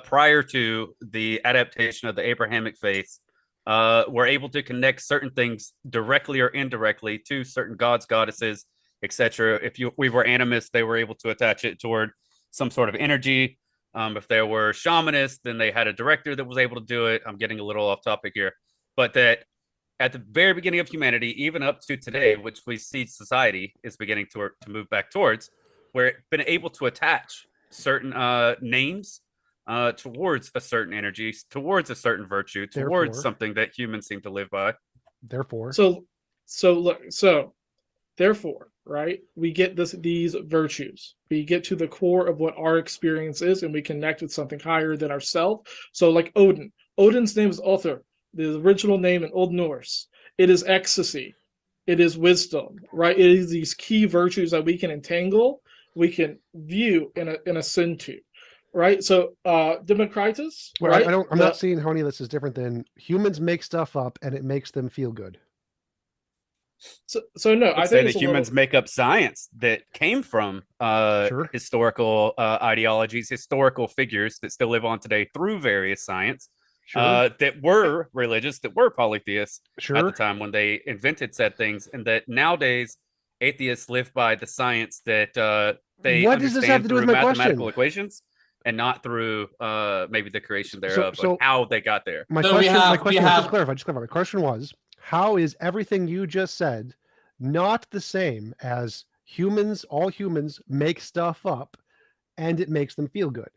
prior to the adaptation of the Abrahamic faith, were able to connect certain things directly or indirectly to certain gods, goddesses, etc. If we were animists, they were able to attach it toward some sort of energy. If there were shamanists, then they had a director that was able to do it. I'm getting a little off topic here, but that at the very beginning of humanity, even up to today, which we see society is beginning to move back towards, where it's been able to attach certain names towards a certain energy, towards a certain virtue, towards something that humans seem to live by. Therefore, therefore, right? We get these virtues. We get to the core of what our experience is, and we connect with something higher than ourselves. So, like Odin. Odin's name is Other, the original name in Old Norse. It is ecstasy. It is wisdom, right? It is these key virtues that we can entangle, we can view and ascend to, right? So, Democritus. well, right? I'm not seeing how any of this is different than humans make stuff up and it makes them feel good. So no, I say think that humans make up science that came from historical ideologies, historical figures that still live on today through various science. That were religious, that were polytheists at the time when they invented said things, and that nowadays atheists live by the science that they what does this have to do with my mathematical question? Equations, and not through maybe the creation thereof, but how they got there. My question was just clarify. My question was, how is everything you just said not the same as humans? All humans make stuff up, and it makes them feel good.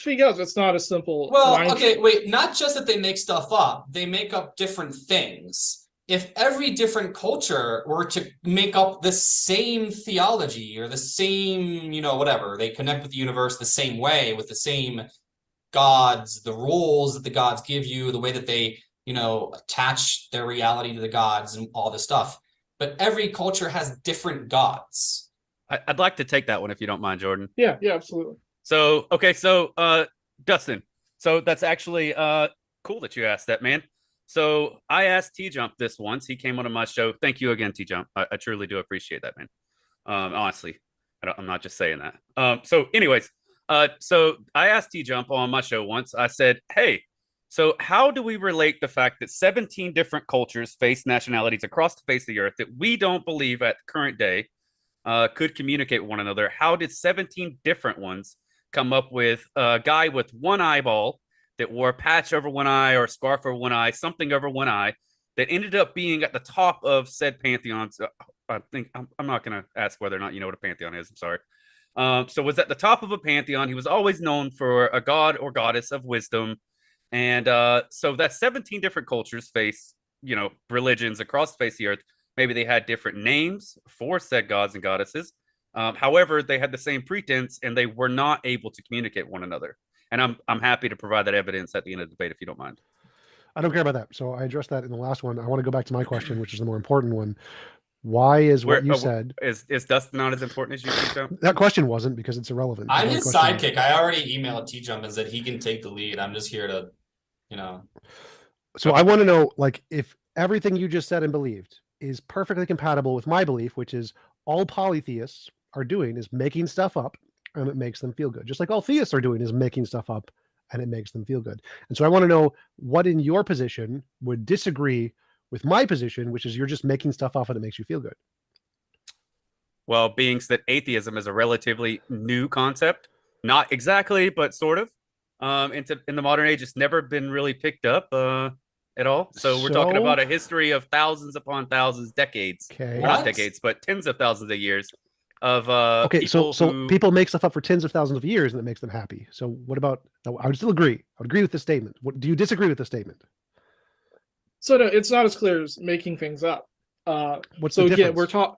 Because it's not a simple. Well, okay, wait. Not just that they make stuff up; they make up different things. If every different culture were to make up the same theology or the same, whatever, they connect with the universe the same way, with the same gods, the rules that the gods give you, the way that they, attach their reality to the gods and all this stuff. But every culture has different gods. I'd like to take that one if you don't mind, Jordan. Yeah, absolutely. So, okay, Dustin, so that's actually cool that you asked that, man. So I asked TJump this once. He came on my show. Thank you again, TJump. I truly do appreciate that, man. Honestly, I'm not just saying that. So anyways, so I asked TJump on my show once. I said, hey, so how do we relate the fact that 17 different cultures, face nationalities across the face of the earth that we don't believe at the current day could communicate with one another? How did 17 different ones come up with a guy with one eyeball that wore a patch over one eye or a scarf over one eye, something over one eye, that ended up being at the top of said pantheons? I think I'm not going to ask whether or not you know what a pantheon is. I'm sorry. So was at the top of a pantheon. He was always known for a god or goddess of wisdom. And so that 17 different cultures face, religions across the face of the earth. Maybe they had different names for said gods and goddesses. However, they had the same pretense and they were not able to communicate with one another. And I'm happy to provide that evidence at the end of the debate if you don't mind. I don't care about that. So I addressed that in the last one. I want to go back to my question, which is the more important one. Why is what you said... Is Dustin not as important as you, TJump? That question wasn't, because it's irrelevant. I'm his sidekick. I already emailed TJump and said he can take the lead. I'm just here to, So I want to know, if everything you just said and believed is perfectly compatible with my belief, which is all polytheists are doing is making stuff up and it makes them feel good. Just like all theists are doing is making stuff up and it makes them feel good. And so I want to know what in your position would disagree with my position, which is you're just making stuff up and it makes you feel good. Well, being that atheism is a relatively new concept, not exactly, but sort of, in the modern age, it's never been really picked up at all. So we're talking about a history of thousands upon thousands, decades, not decades, but tens of thousands of years of so people make stuff up for tens of thousands of years and it makes them happy. So what about, I would still agree. I would agree with this statement. Do you disagree with the statement? So no, it's not as clear as making things up. What's so the again, difference?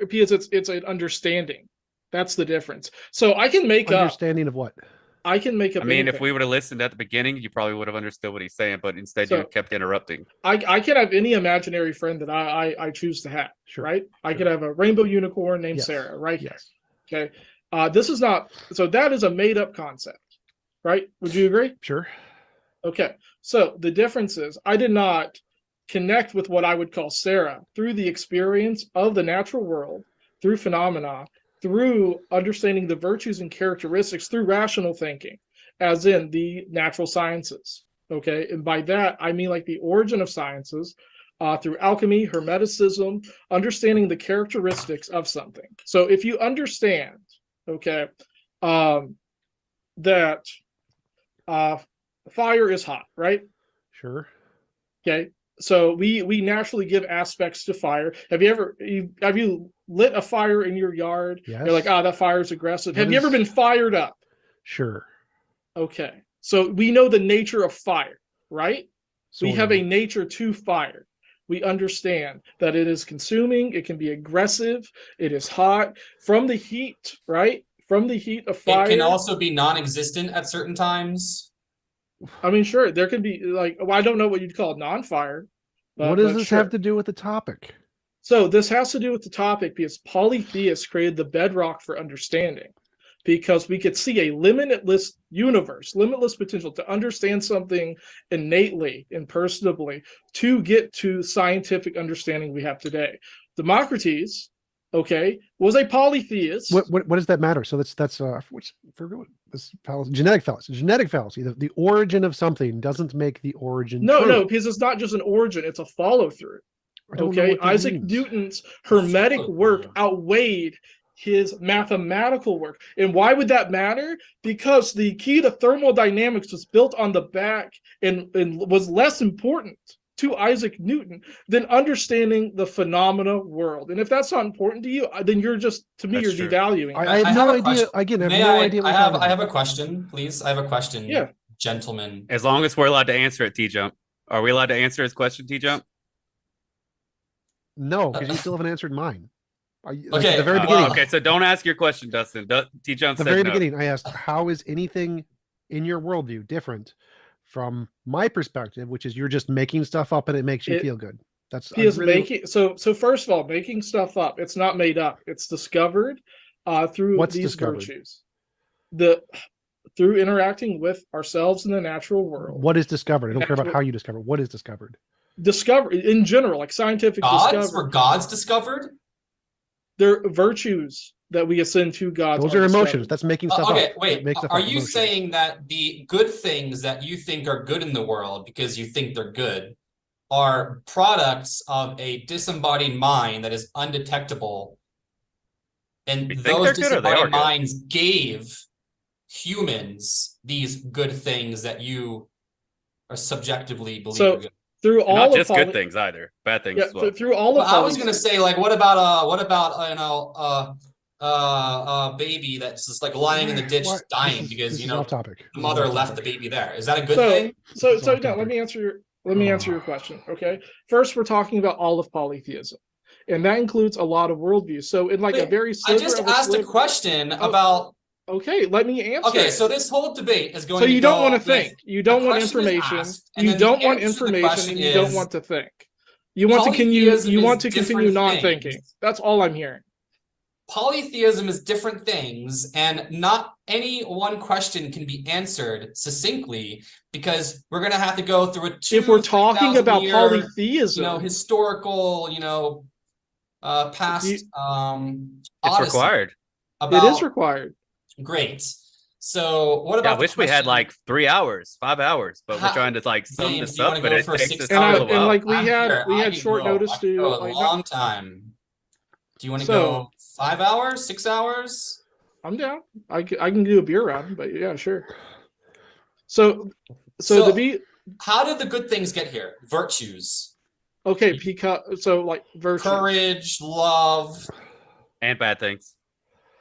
because it's an understanding. That's the difference. So I can make understanding of what? I can make up I mean, if anything. we would have listened at the beginning, you probably would have understood what he's saying, but instead you So- kept interrupting. I can have any imaginary friend that I choose to have, Sure, right? I sure. could have a rainbow unicorn named Yes. Sarah, right? Yes. Okay. This is not, so that is a made up concept, right? Would you agree? Sure. Okay. So the difference is I did not connect with what I would call Sarah through the experience of the natural world, through phenomena, through understanding the virtues and characteristics, through rational thinking, as in the natural sciences. Okay. And by that, I mean like the origin of sciences through alchemy, hermeticism, understanding the characteristics of something. So if you understand, okay, that fire is hot, right? Sure. Okay. So we naturally give aspects to fire. Have you lit a fire in your yard? Yes. You're like, that fire is aggressive. What Have you ever is- been fired up? Sure. Okay. So we know the nature of fire, right? We Sort have of. a nature to fire. We understand that it is consuming, it can be aggressive, it is hot from the heat, right? From the heat of fire. It can also be non-existent at certain times. I mean, sure, there can be like, well, I don't know what you'd call non-fire. What does this sure. have to do with the topic? So this has to do with the topic because polytheists created the bedrock for understanding, because we could see a limitless universe, limitless potential to understand something innately and personably to get to scientific understanding we have today. Democritus, okay, was a polytheist. What does that matter? So that's which forget what this fallacy, genetic fallacy. Genetic fallacy. The origin of something doesn't make the origin No, true. because it's not just an origin; it's a follow-through. I don't know Okay, what that Isaac means. Newton's hermetic work Follow-through. outweighed his mathematical work. And why would that matter? Because the key to thermodynamics was built on the back and was less important to Isaac Newton than understanding the phenomena world. And if that's not important to you, then you're just, to me, That's you're true. devaluing. I it. have I no have a idea. question. Again, I have May no I? idea. What I you're have. talking I have about. a question, please. I have a question. Yeah. Gentlemen. As long as we're allowed to answer it, TJump. Are we allowed to answer his question, TJump? No, because you still haven't answered mine. Okay, At the very well, beginning. Okay, so don't ask your question, Dustin. TJump At the said very no. beginning, I asked, how is anything in your worldview different from my perspective, which is you're just making stuff up and it makes you feel good. That's He is making so first of all, making stuff up. It's not made up. It's discovered through What's these discovered? virtues. Through interacting with ourselves in the natural world. What is discovered? I don't care about Natural- how you discover. What is discovered? Discover in general, like scientific Gods? Were discovery. gods discovered? They're virtues that we ascend to gods. Those are emotions. discovered. That's making stuff Okay, up. wait. That makes stuff Are up, you emotions. saying that the good things that you think are good in the world because you think they're good are products of a disembodied mind that is undetectable, and You think those they're good or they are disembodied good? minds gave humans these good things that you are subjectively believe So, are good? Through And all not of just good things either. Bad things Yeah, as well. through all Well, of I was gonna polytheism. say, like, what about a baby that's just like lying in the ditch Why- dying this because is you know off topic. the mother left the baby there? Is that a good So thing? so This is so off no, topic. let me answer your question. Okay. First, we're talking about all of polytheism. And that includes a lot of worldviews. So in like a Wait, very I sliver just of asked a sliver- question Oh, about. Okay, let me answer. Okay, it. so this whole debate is going. So to you don't go want to with think. You don't a want question is information. asked, and You then the don't want answer to the information, question and you don't is want to think. You want to continue. polytheism You is want to continue different non-thinking. things. That's all I'm hearing. Polytheism is different things, and not any one question can be answered succinctly because we're going to have to go through a If we're talking about polytheism, historical, past You- It's odyssey required. it is about. required. Great. So what Yeah, about I wish we had like 3 hours, 5 hours, but we're How- trying to like sum James, this do you up, wanna but go it for takes 6 us And a I- little and while. like we I'm had here. we I had can short go. notice I can to go a like long time. Do you want to So- go 5 hours, 6 hours? I'm down. I can do a beer round, but yeah, sure. So to be How did the good things get here? Virtues, okay, because so like virtue. courage, love. And bad things.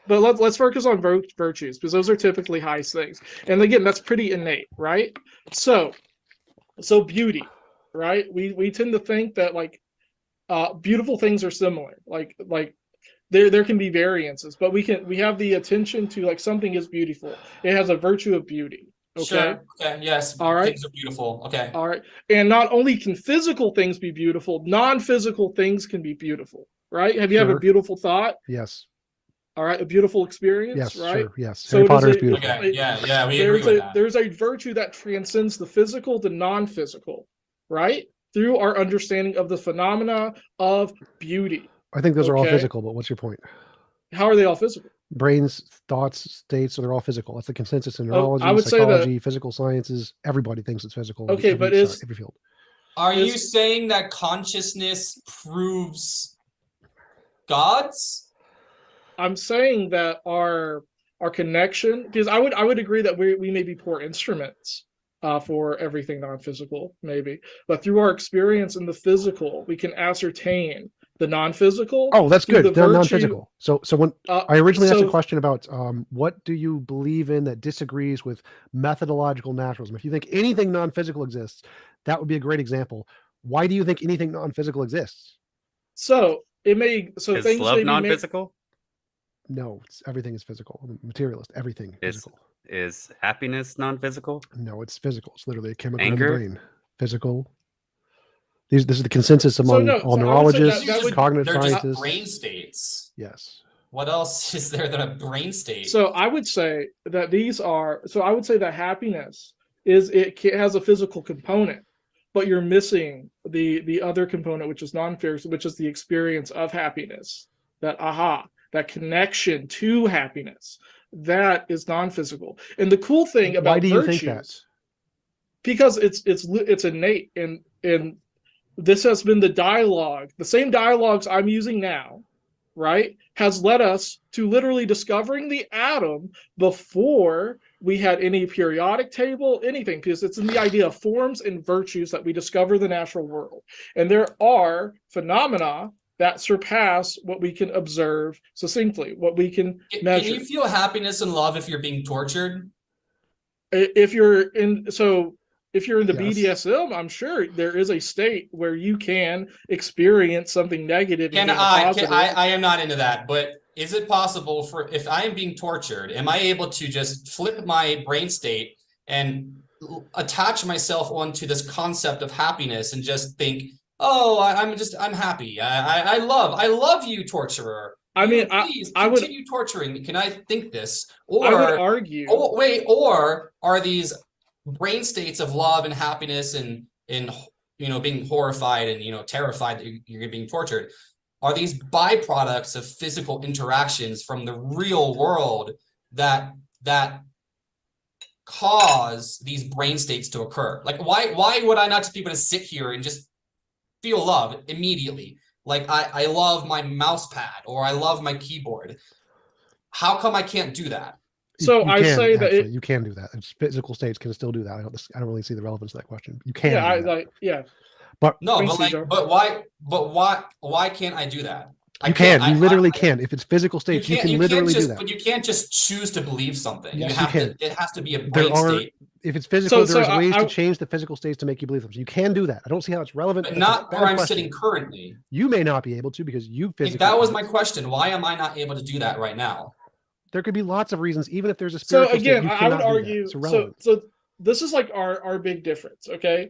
But let's focus on virtues because those are typically high things, and again, that's pretty innate, right? So beauty, right? We tend to think that like beautiful things are similar, like there can be variances, but we have the attention to like something is beautiful. It has a virtue of beauty. Okay. Sure. Okay. Yes. All right. Things are beautiful. Okay. All right. And not only can physical things be beautiful, non-physical things can be beautiful. Right? Have you had a Sure. beautiful thought? Yes. All right, a beautiful experience, Yes. right? Sure. Yes. So Harry it Potter is is beautiful. Okay. Yeah. We agree with that. There's a virtue that transcends the physical to non-physical, right? Through our understanding of the phenomena of beauty. I think those are all Okay. physical, but what's your point? How are they all physical? Brains, thoughts, states, so they're all physical. That's the consensus in Oh, neurology, I would say that- psychology, physical sciences. Everybody thinks it's physical. in Okay, every but is- every field. Are you Is- saying that consciousness proves gods? I'm saying that our connection, because I would agree that we may be poor instruments for everything non-physical, maybe, but through our experience in the physical, we can ascertain the non-physical. Oh, that's through good. the They're virtue- non-physical. So when I originally asked a so- question about what do you believe in that disagrees with methodological naturalism? If you think anything non-physical exists, that would be a great example. Why do you think anything non-physical exists? So it may so Is things may love be non-physical? No, everything is physical. I'm a materialist. Everything Is physical. is happiness non-physical? No, it's physical. It's literally a chemical Anger? in the brain. Physical. This is the consensus among no, all so I would say neurologists, that would- cognitive They're just scientists. brain states. Yes. What else is there than a brain state? So I would say that I would say that happiness has a physical component, but you're missing the other component, which is non-physical, which is the experience of happiness. That connection to happiness, that is non-physical. And the cool thing about Why do you virtues, think that? because it's innate, and this has been the dialogue, the same dialogues I'm using now, right, has led us to literally discovering the atom before we had any periodic table, anything, because it's in the idea of forms and virtues that we discover the natural world. And there are phenomena that surpass what we can observe succinctly, what we can measure. Can you feel happiness and love if you're being tortured? If you're in the Yes. BDSM, I'm sure there is a state where you can experience something negative. and gain a I positive. am not into that, but is it possible for, if I am being tortured, am I able to just flip my brain state and attach myself onto this concept of happiness and just think, oh, I'm happy. I love you, torturer. I mean, Please I would continue torturing me. Can I think this? I would argue. Oh, wait, or are these brain states of love and happiness and being horrified and terrified that you're being tortured, are these byproducts of physical interactions from the real world that cause these brain states to occur? Like, why would I not just be able to sit here and just feel love immediately? Like, I love my mouse pad or I love my keyboard. How come I can't do that? So You I can, say that actually, you can do that. It's physical states can still do that. I don't really see the relevance of that question. You can. yeah, do that. But No, thanks, but Cesar. why can't I do that? You can. You literally can. If it's physical states, you can literally do that. But you can't just choose to believe something. Yes, you you have can. to. It has to be a There brain are, state. if it's physical, So there's ways I to change the physical states to make you believe them. So you can do that. I don't see how it's relevant. But That's a not bad where I'm question. sitting currently. You may not be able to because you physically. If that was can't. my question, why am I not able to do that right now? There could be lots of reasons, even if there's a So spiritual again, state, you I would cannot do that. argue. It's irrelevant. So this is like our big difference. Okay.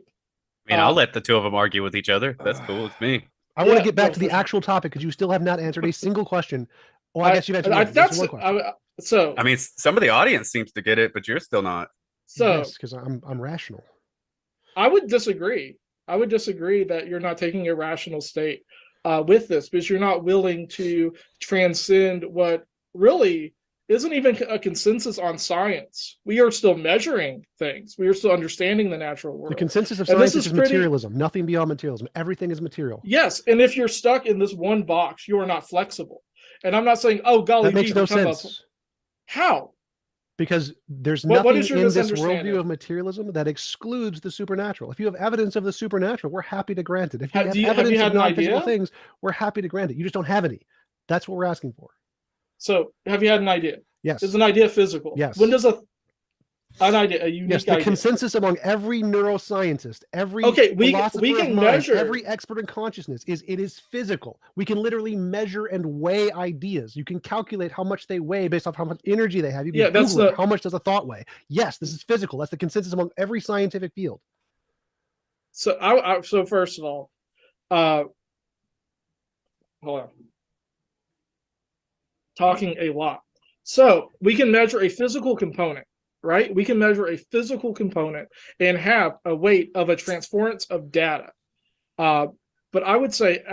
I mean, I'll let the two of them argue with each other. That's cool with me. I want Yeah, to get back no, to the for sure. actual topic because you still have not answered a single question. Oh, I guess you've answered one. That's That's one question. so. I mean, some of the audience seems to get it, but you're still not. So yes, because I'm rational. I would disagree. I would disagree that you're not taking a rational state with this because you're not willing to transcend what really isn't even a consensus on science. We are still measuring things. We are still understanding the natural world. The consensus of And this science is is pretty- materialism. Nothing beyond materialism. Everything is material. Yes, and if you're stuck in this one box, you are not flexible. And I'm not saying, oh golly, That makes gee, no we're talking about- sense How? because there's What nothing is your in this misunderstanding? worldview of materialism that excludes the supernatural. If you have evidence of the supernatural, we're happy to grant it. If you Have have you evidence had of an non-physical idea? things, we're happy to grant it. You just don't have any. That's what we're asking for. So have you had an idea? Yes. Is an idea physical? Yes. When does a An idea, a unique Yes, the idea. consensus among every neuroscientist, every we philosopher can of mind, measure every expert in consciousness is it is physical. We can literally measure and weigh ideas. You can calculate how much they weigh based off how much energy they have. You can Google it. How much does a thought weigh? Yes, this is physical. That's the consensus among every scientific field. So so first of all, hold on. Talking a lot. So we can measure a physical component, right? We can measure a physical component and have a weight of a transference of data. But I would say,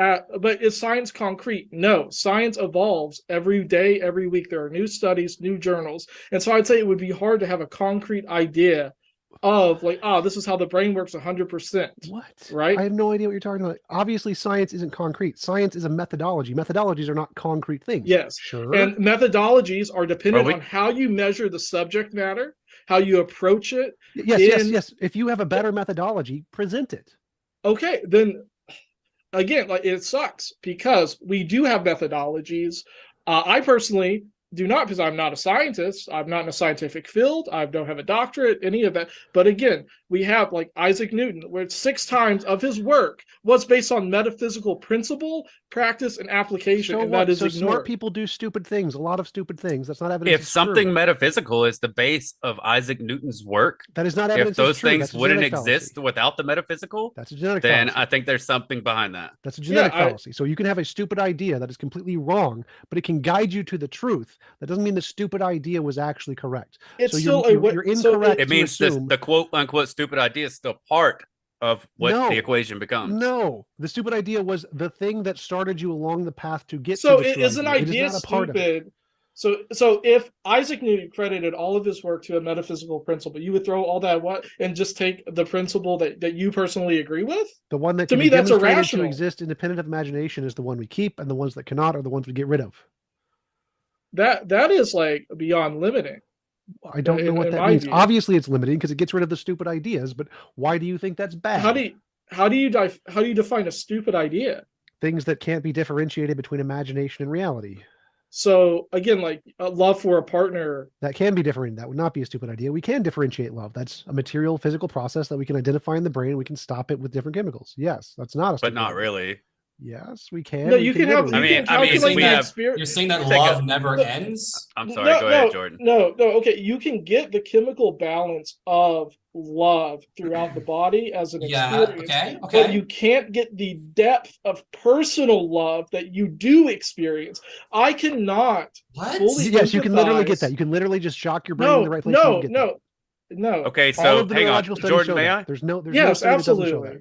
but is science concrete? No, science evolves every day, every week. There are new studies, new journals. And so I'd say it would be hard to have a concrete idea of like, oh, this is how the brain works 100%. What? Right? I have no idea what you're talking about. Obviously, science isn't concrete. Science is a methodology. Methodologies are not concrete things. Yes. Sure. And methodologies are dependent on how you measure the subject matter, how you approach it. Yes. If you have a better methodology, present it. Okay, then again, like it sucks because we do have methodologies. I personally do not, because I'm not a scientist. I'm not in a scientific field. I don't have a doctorate, any of that. But again, we have like Isaac Newton, where 6 times of his work was based on metaphysical principle, practice, and application. So and what? that is So ignored. smart people do stupid things, a lot of stupid things. That's not evidence. If something metaphysical is the base of Isaac Newton's work, that is not evidence. If those things wouldn't exist without the metaphysical, that's a genetic then fallacy. I think there's something behind that. That's a genetic fallacy. So you can have a stupid idea that is completely wrong, but it can guide you to the truth. That doesn't mean the stupid idea was actually correct. It's so still you're incorrect. It means the quote unquote stupid idea is still part of what the equation becomes. No, the stupid idea was the thing that started you along the path to get so to the it is an idea. It is not a part stupid. Of it. So if Isaac Newton credited all of his work to a metaphysical principle, you would throw all that and just take the principle that you personally agree with? The one that to can me be that's demonstrated irrational. to exist independent of imagination is the one we keep, and the ones that cannot are the ones we get rid of. That is like beyond limiting. I don't know what that means. View. Obviously, it's limiting because it gets rid of the stupid ideas. But why do you think that's bad? How do you define a stupid idea? Things that can't be differentiated between imagination and reality. So again, like a love for a partner that can be different. That would not be a stupid idea. We can differentiate love. That's a material, physical process that we can identify in the brain. We can stop it with different chemicals. Yes, that's not a. But not really. Yes, we can. No, you can have. You're saying that love never ends. I'm sorry. Go ahead, Jordan. No. Okay, you can get the chemical balance of love throughout the body as an experience. Okay. But you can't get the depth of personal love that you do experience. I cannot. Yes, you can literally get that. You can literally just shock your brain in the right place. No. Okay, so hang on, Jordan. May I? There's no absolutely.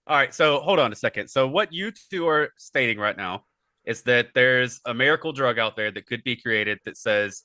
All right, so hold on a second. So what you two are stating right now is that there's a miracle drug out there that could be created that says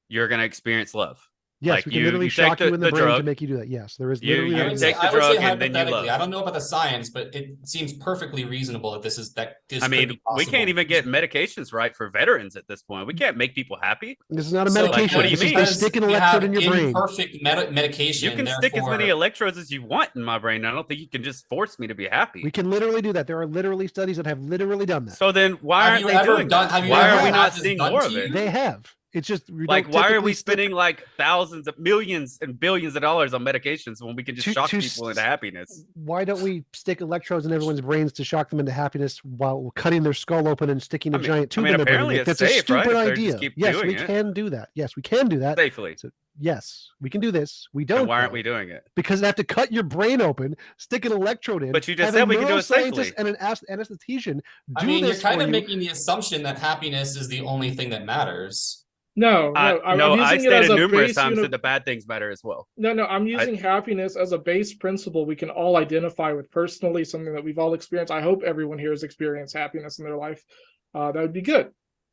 you're going to experience love. Yes, like we can literally shock you in the brain to make you do that. Yes, there is literally. You take the drug and then you love. I don't know about the science, but it seems perfectly reasonable that this is that. I mean, we can't even get medications right for veterans at this point. We can't make people happy. This is not a medication. What do you mean? They stick an electrode in your brain. Perfect medication. You can stick as many electrodes as you want in my brain. I don't think you can just force me to be happy. We can literally do that. There are literally studies that have literally done that. So then, why aren't they doing that? Why are we not seeing more of it? They have. It's just like, why are we spending like thousands of millions and billions of dollars on medications when we can just shock people into happiness? Why don't we stick electrodes in everyone's brains to shock them into happiness while cutting their skull open and sticking a giant tube in their brain? That's a stupid idea. Yes, we can do that. Yes, we can do that safely. So, yes, we can do this. We don't. And why aren't we doing it? Because they have to cut your brain open, stick an electrode in. But you just said we can do it safely. And an anesthetician. I mean, you're kind of making the assumption that happiness is the only thing that matters. No, I stated numerous times that the bad things matter as well. No, I'm using happiness as a base principle we can all identify with personally, something that we've all experienced. I hope everyone here has experienced happiness in their life. That would be good.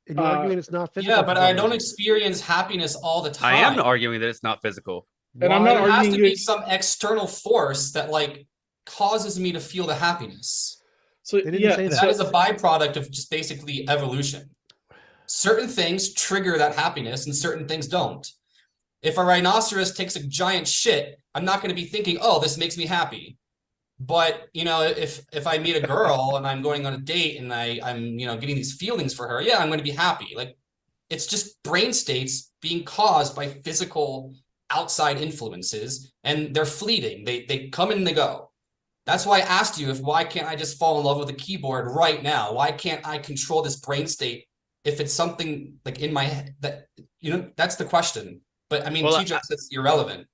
And you're arguing it's not physical. Yeah, but I don't experience happiness all the time. I am arguing that it's not physical. And I'm not arguing there has to be some external force that like causes me to feel the happiness. So they didn't say that. That is a byproduct of just basically evolution. Certain things trigger that happiness and certain things don't. If a rhinoceros takes a giant shit, I'm not going to be thinking, oh, this makes me happy. But, you know, if I meet a girl and I'm going on a date and I'm getting these feelings for her, yeah, I'm going to be happy. Like, it's just brain states being caused by physical outside influences, and they're fleeting. They come and they go. That's why I asked you why can't I just fall in love with a keyboard right now? Why can't I control this brain state if it's something like in my head that, that's the question. But I mean, Well, TJump says it's irrelevant.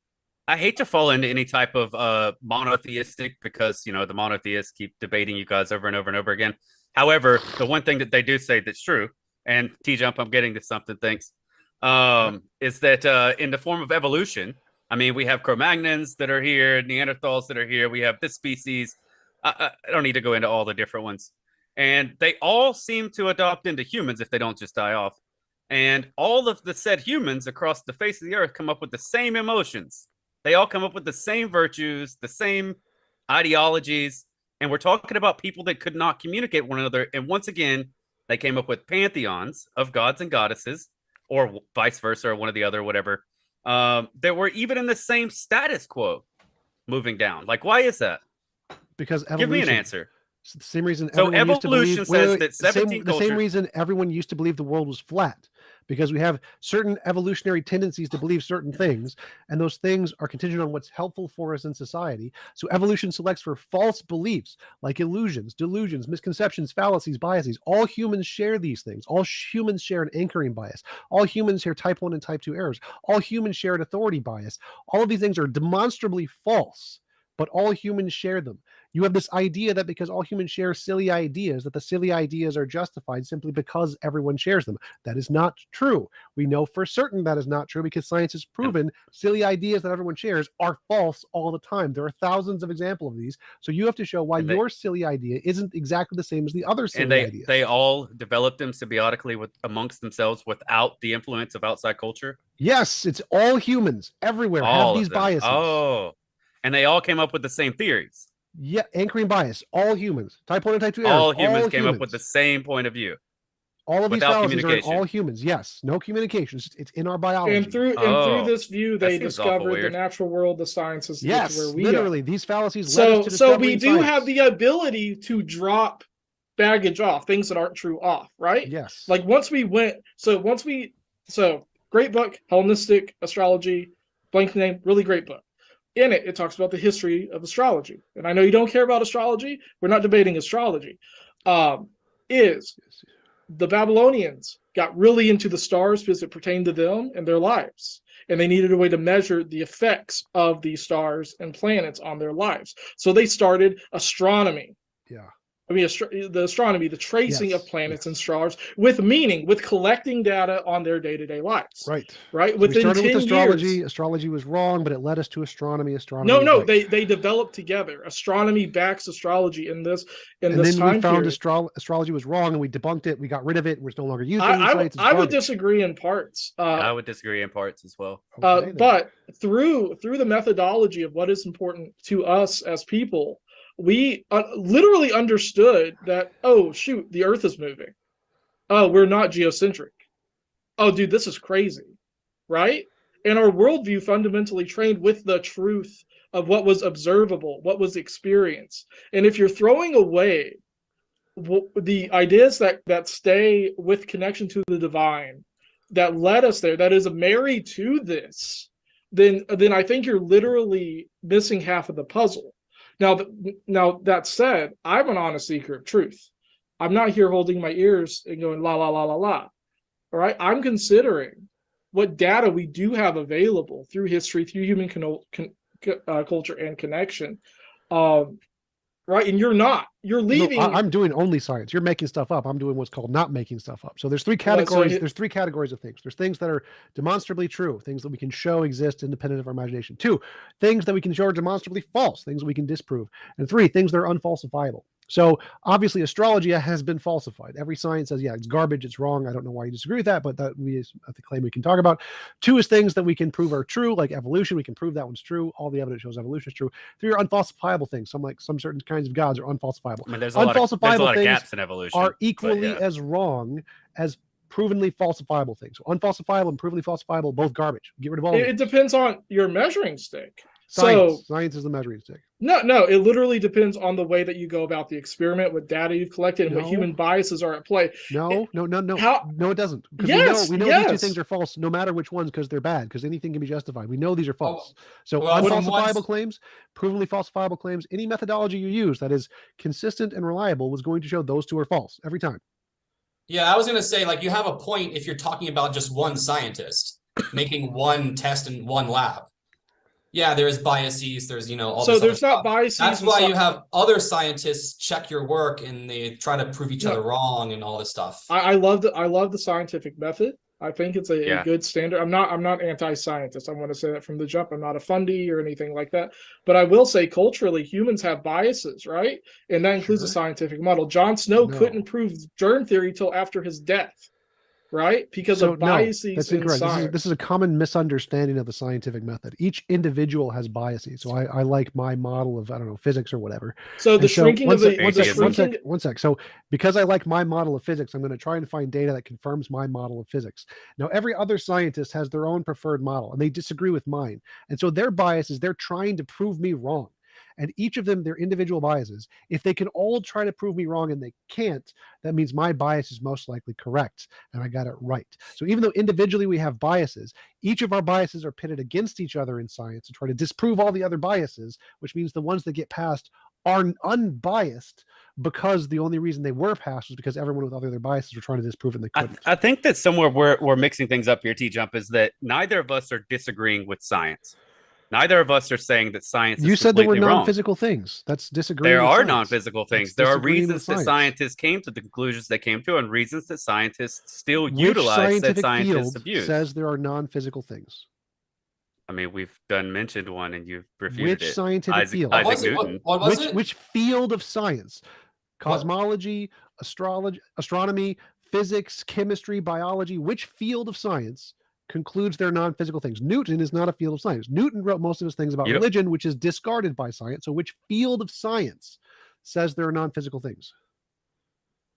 I hate to fall into any type of monotheistic because, the monotheists keep debating you guys over and over and over again. However, the one thing that they do say that's true, and TJump, I'm getting to something, thanks, is that in the form of evolution, I mean, we have Cro-Magnons that are here, Neanderthals that are here. We have this species. I don't need to go into all the different ones. And they all seem to adopt into humans if they don't just die off. And all of the said humans across the face of the earth come up with the same emotions. They all come up with the same virtues, the same ideologies. And we're talking about people that could not communicate with one another. And once again, they came up with pantheons of gods and goddesses, or vice versa, or one or the other, whatever. That were even in the same status quo moving down. Like, why is that? Because evolution. Give me an answer. It's the same reason. So evolution says that 17 the same reason everyone used to believe the world was flat, because we have certain evolutionary tendencies to believe certain things, and those things are contingent on what's helpful for us in society. So evolution selects for false beliefs like illusions, delusions, misconceptions, fallacies, biases. All humans share these things. All humans share an anchoring bias. All humans share type 1 and type 2 errors. All humans share an authority bias. All of these things are demonstrably false, but all humans share them. You have this idea that because all humans share silly ideas, that the silly ideas are justified simply because everyone shares them. That is not true. We know for certain that is not true because science has proven silly ideas that everyone shares are false all the time. There are thousands of examples of these. So you have to show why your silly idea isn't exactly the same as the other silly ideas. They all developed them symbiotically amongst themselves without the influence of outside culture? Yes, it's all humans everywhere All have these biases. Oh, and they all came up with the same theories. Yeah, anchoring bias. All humans. Type 1 and type 2 errors. All humans came up with the same point of view. All of these without fallacies are in communication. all humans. Yes, no communication. It's in our biology. And through this view, they seems awful discovered the weird. natural world, the sciences. Yes, where we literally, are. these fallacies led us to So we discovering do science. have the ability to drop baggage off, things that aren't true off, right? Yes. Like great book, Hellenistic Astrology, blank name, really great book. In it, it talks about the history of astrology. And I know you don't care about astrology. We're not debating astrology. Is the Babylonians got really into the stars because it pertained to them and their lives. And they needed a way to measure the effects of these stars and planets on their lives. So they started astronomy. Yeah. I mean, the astronomy, the tracing Yes, of planets and stars with meaning, with collecting data on their day-to-day lives. Right. Right. So Within we started 10 with astrology. years. Astrology was wrong, but it led us to astronomy. Astronomy. No, was right. they developed together. Astronomy backs astrology in this And this then time we found period. astrology was wrong, and we debunked it. We got rid of it. We're no longer using I sites. It's would garbage. disagree in parts. I would disagree in parts as well. Okay, then. But through the methodology of what is important to us as people, we literally understood that, oh, shoot, the Earth is moving. Oh, we're not geocentric. Oh, dude, this is crazy, right? And our worldview fundamentally trained with the truth of what was observable, what was experienced. And if you're throwing away the ideas that stay with connection to the divine, that led us there, that is married to this, then I think you're literally missing half of the puzzle. Now that said, I'm an honest seeker of truth. I'm not here holding my ears and going la la la la la. All right, I'm considering what data we do have available through history, through human culture and connection. Right, and you're not. You're leaving. No, I'm doing only science. You're making stuff up. I'm doing what's called not making stuff up. So there's three categories. There's three categories of things. There's things that are demonstrably true, things that we can show exist independent of our imagination. 2, things that we can show are demonstrably false, things that we can disprove. And 3, things that are unfalsifiable. So obviously astrology has been falsified. Every science says, yeah, it's garbage, it's wrong. I don't know why you disagree with that, but that's the claim we can talk about. 2 is things that we can prove are true, like evolution. We can prove that one's true. All the evidence shows evolution is true. 3 are unfalsifiable things. Some certain kinds of gods are unfalsifiable. I mean, there's a lot of gaps in evolution. Are equally as wrong as provenly falsifiable things. So unfalsifiable and provenly falsifiable, both garbage. Get rid of all of them. It depends on your measuring stick. Science is the measuring stick. No, it literally depends on the way that you go about the experiment, what data you've collected, and what No. human biases are at play. No, How- no, it doesn't. Because Yes, we know these two yes. things are false, no matter which ones, because they're bad. Because anything can be justified. We know these are false. So well, from unfalsifiable what's- claims, provenly falsifiable claims, any methodology you use that is consistent and reliable was going to show those two are false every time. Yeah, I was going to say, like, you have a point if you're talking about just one scientist making one test in one lab. Yeah, there's biases, there's, all So this there's other not stuff. biases. That's and why stuff. you have other scientists check your work and they try to prove each other wrong and all this stuff. I love the scientific method. I think it's a good standard. I'm not anti-scientist. I want to say that from the jump. I'm not a fundy or anything like that. But I will say culturally, humans have biases, right? And that includes a scientific model. Jon Snow couldn't prove germ theory till after his death, right? Because of biases that's in incorrect. science. This is a common misunderstanding of the scientific method. Each individual has biases. So I like my model of, I don't know, physics or whatever. So the shrinking of the one sec. So because I like my model of physics, I'm going to try and find data that confirms my model of physics. Now, every other scientist has their own preferred model and they disagree with mine. And so their biases, they're trying to prove me wrong. And each of them, their individual biases, if they can all try to prove me wrong and they can't, that means my bias is most likely correct and I got it right. So even though individually we have biases, each of our biases are pitted against each other in science to try to disprove all the other biases, which means the ones that get passed are unbiased because the only reason they were passed was because everyone with other biases were trying to disprove it and they couldn't. I think that somewhere we're mixing things up here, TJump, is that neither of us are disagreeing with science. Neither of us are saying that science is You said there were completely wrong. non-physical things. That's disagreeing. There with are science. non-physical things. That's There are disagreeing with reasons that science. scientists came to the conclusions they came to and reasons that scientists still Which utilize that scientific scientists field abuse. says there are non-physical things? I mean, we've mentioned one and you've refuted Which it. scientific field? Isaac Newton. What was it? Which field of science? Cosmology, astrology, astronomy, physics, chemistry, biology. Which field of science concludes they're non-physical things? Newton is not a field of science. Newton wrote most of his things about religion, which is discarded by science. So which field of science says there are non-physical things?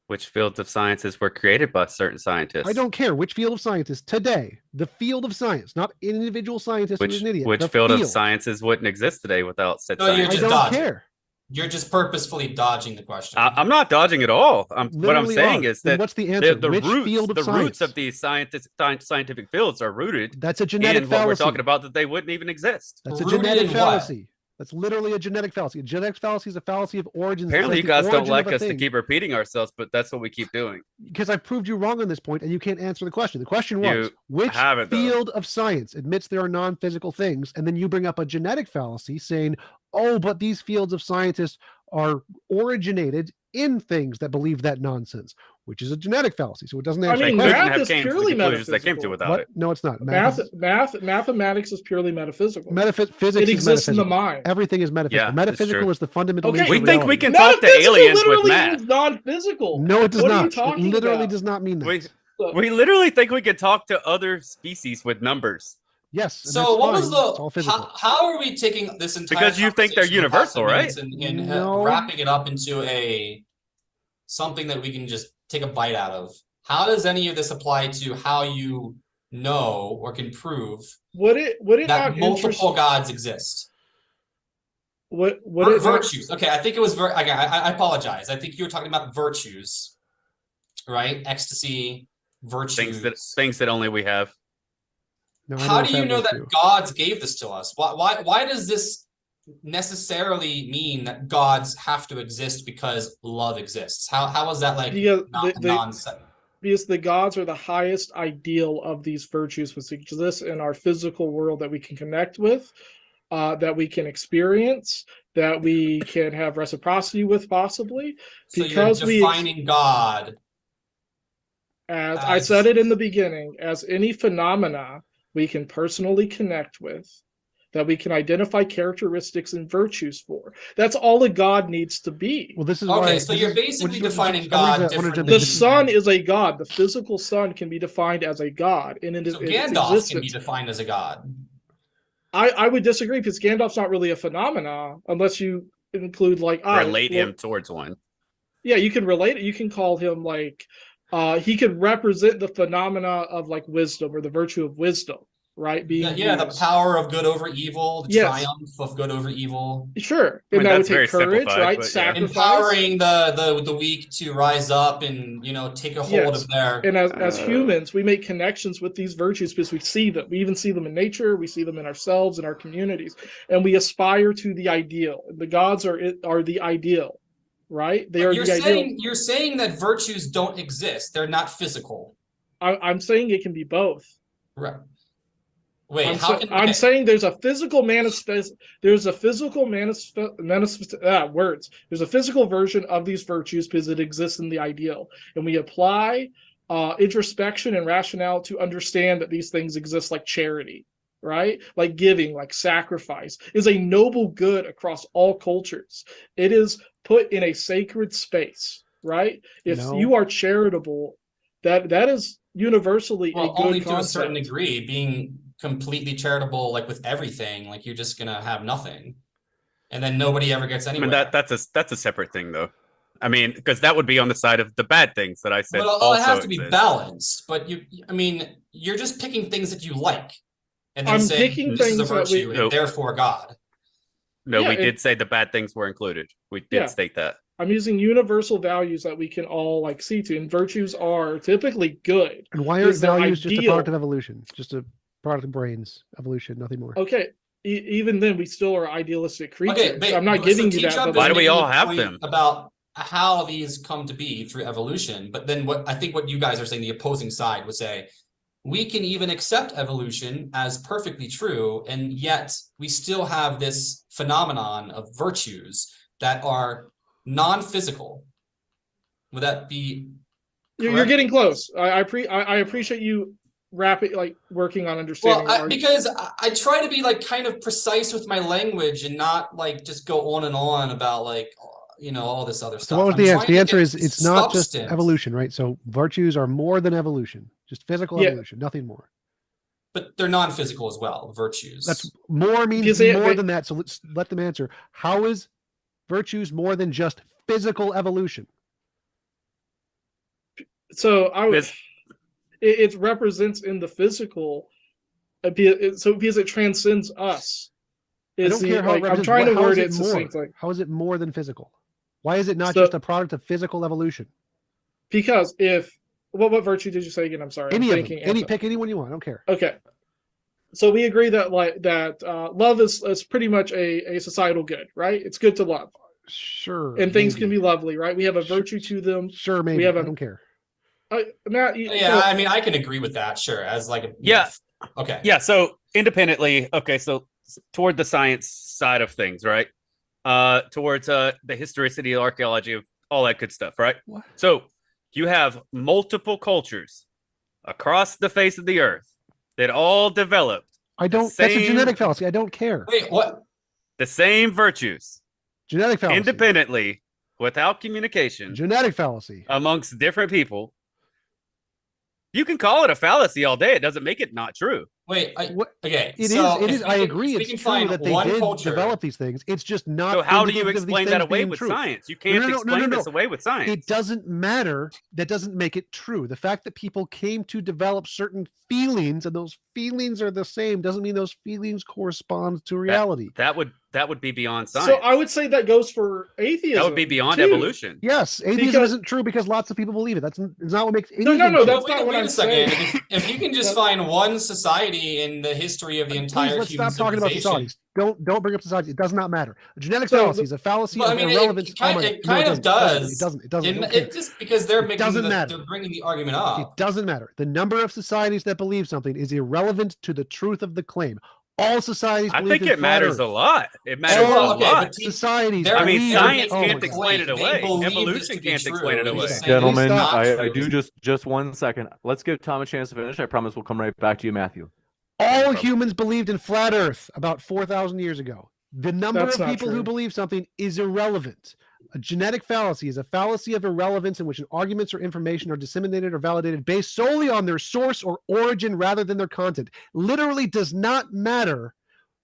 Which fields of sciences were created by certain scientists? I don't care which field of science today. The field of science, not an individual scientist who's an idiot. Which field of sciences wouldn't exist today without said science? You're just I don't dodging. care. You're just purposefully dodging the question. I'm not dodging at all. What I'm Literally saying are. is Then that what's the answer? the Which roots, field of the science? roots of these scientific fields are rooted That's a genetic in what we're fallacy. talking about that they wouldn't even exist. That's a Rooted genetic in what? fallacy. That's literally a genetic fallacy. A genetic fallacy is a fallacy of origins. Apparently, you guys don't like us to keep. keep repeating ourselves, but that's what we keep doing. Because I've proved you wrong on this point, and you can't answer the question. The question was, You which haven't, though. field of science admits there are non-physical things? And then you bring up a genetic fallacy saying, oh, but these fields of scientists are originated in things that believe that nonsense, which is a genetic fallacy. So it doesn't answer I mean, the question. math is came to the purely conclusions they came to metaphysical. without What? it. No, it's not. Mathematics is purely metaphysical. Physics It is exists in the metaphysical. mind. Everything is metaphysical. Yeah, that's Metaphysical true. is the fundamental Okay. nature We of think we reality. can talk to Metaphysical aliens with literally math. means non-physical. No, it does What are you not. It talking literally about? does not mean that. We literally think we can talk to other species with numbers. Yes. and So that's what fine. was It's all the physical. how are we taking this entire Because you think they're conversation the past universal, minutes right? and No. wrapping it up into something that we can just take a bite out of? How does any of this apply to how you know or can prove Would it that not multiple gods exist? Would it not, Virtues. Okay, I think it was okay, I apologize. I think you were talking about virtues, right? Ecstasy, virtues. Things that only we have. No, I How what do you know was that too. gods gave this to us? Why does this necessarily mean that gods have to exist because love exists? How is that like Because nonsense? because the gods are the highest ideal of these virtues which exist in our physical world that we can connect with, that we can experience, that we can have reciprocity with, possibly. So Because you're defining God as I said it in the beginning, as any phenomena we can personally connect with, that we can identify characteristics and virtues for. That's all a god needs to be. Well, this is why. Okay, so this you're is- basically what- defining I'm God gonna jump differently. The sun is a god. The physical sun can be defined as a god. And in So its Gandalf can be existence. defined as a god. I would disagree because Gandalf's not really a phenomena unless you include like Relate him towards one. Yeah, you can relate it. You can call him like he could represent the phenomena of like wisdom or the virtue of wisdom, right? Being the used. power of good over evil, the Yes. triumph of good over evil. Sure, I mean, and that would that's very take courage, simplified, right? but yeah. Sacrifice. Empowering the weak to rise up and take a hold Yes. of their. And as humans, we make connections with these virtues because we see them. We even see them in nature. We see them in ourselves, in our communities, and we aspire to the ideal. The gods are the ideal, right? They are the ideal. You're saying that virtues don't exist. They're not physical. I'm saying it can be both. Right. Wait, I'm saying there's a physical manifest. There's a physical There's a physical version of these virtues because it exists in the ideal, and we apply introspection and rationale to understand that these things exist, like charity, right? Like giving, like sacrifice, is a noble good across all cultures. It is put in a sacred space, right? If you are charitable, that is universally a good only concept. to a certain degree. Being completely charitable, like with everything, like you're just gonna have nothing, and then nobody ever gets anywhere. I mean, that's a separate thing, though. I mean, because that would be on the side of the bad things that I said. But it has to be balanced. But you're just picking things that you like, and then saying this is a virtue, and therefore God. No, we did say the bad things were included. We did state that. I'm using universal values that we can all see to, and virtues are typically good. And why are values just a product of evolution? Just a product of brains, evolution, nothing more. Okay, even then, we still are idealistic creatures. Okay, but, I'm not giving you that. Why do we all have them? About how these come to be through evolution, but then what you guys are saying, the opposing side would say, we can even accept evolution as perfectly true, and yet we still have this phenomenon of virtues that are non-physical. Would that be correct? You're getting close. I appreciate you working on understanding. Because I try to be kind of precise with my language and not just go on and on about all this other stuff. So what was the answer? The answer is it's not just evolution, right? So virtues are more than evolution, just physical evolution, nothing more. But they're non-physical as well, virtues. That's more means more than that. So let's let them answer. How is virtues more than just physical evolution? So it represents in the physical, because it transcends us. I don't care how I'm trying to word it succinctly. How is it more than physical? Why is it not just a product of physical evolution? Because what virtue did you say again? I'm sorry. Pick anyone you want. I don't care. Okay. So we agree that love is pretty much a societal good, right? It's good to love. Sure. And things can be lovely, right? We have a virtue to them. Sure, maybe. I don't care. Matt, I can agree with that. Sure, as okay. Yeah. So independently, so toward the science side of things, right? Towards the historicity, archaeology, of all that good stuff, right? What? So you have multiple cultures across the face of the earth that all developed. That's a genetic fallacy. I don't care. Wait, what? The same virtues. Genetic fallacy. Independently, without communication. Genetic fallacy. Amongst different people. You can call it a fallacy all day. It doesn't make it not true. Wait, okay. It is. I agree. It's true that they did develop these things. It's just not. So how do you explain that away with science? You can't explain this away with science. It doesn't matter. That doesn't make it true. The fact that people came to develop certain feelings and those feelings are the same doesn't mean those feelings correspond to reality. That would be beyond science. So I would say that goes for atheism. That would be beyond evolution. Yes, atheism isn't true because lots of people believe it. That's not what makes anything No, true. that's not what I'm saying. If you can just find one society in the history of the entire let's human stop talking about societies. Don't bring up societies. It does not matter. A genetic fallacy is a fallacy of irrelevance. It kind of does. It doesn't. It just because they're bringing the argument up. It doesn't matter. The number of societies that believe something is irrelevant to the truth of the claim. All societies. I think it matters a lot. It matters a lot. Societies. I mean, science can't explain it away. Evolution can't explain it away. Gentlemen, I do just 1 second. Let's give Tom a chance to finish. I promise we'll come right back to you, Matthew. All humans believed in flat Earth about 4,000 years ago. The number of people who believe something is irrelevant. A genetic fallacy is a fallacy of irrelevance in which arguments or information are disseminated or validated based solely on their source or origin rather than their content. Literally does not matter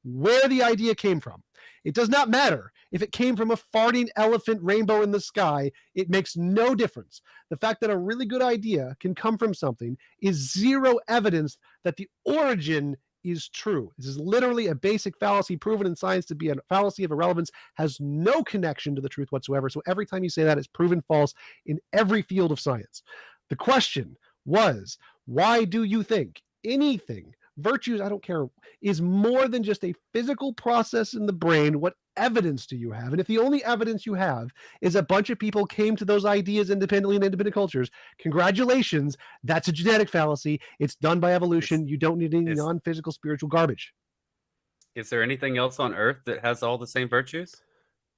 where the idea came from. It does not matter if it came from a farting elephant rainbow in the sky. It makes no difference. The fact that a really good idea can come from something is zero evidence that the origin is true. This is literally a basic fallacy proven in science to be a fallacy of irrelevance, has no connection to the truth whatsoever. So every time you say that, it's proven false in every field of science. The question was, why do you think anything, virtues, I don't care, is more than just a physical process in the brain? What evidence do you have? And if the only evidence you have is a bunch of people came to those ideas independently in independent cultures, congratulations, that's a genetic fallacy. It's done by evolution. You don't need any non-physical spiritual garbage. Is there anything else on Earth that has all the same virtues?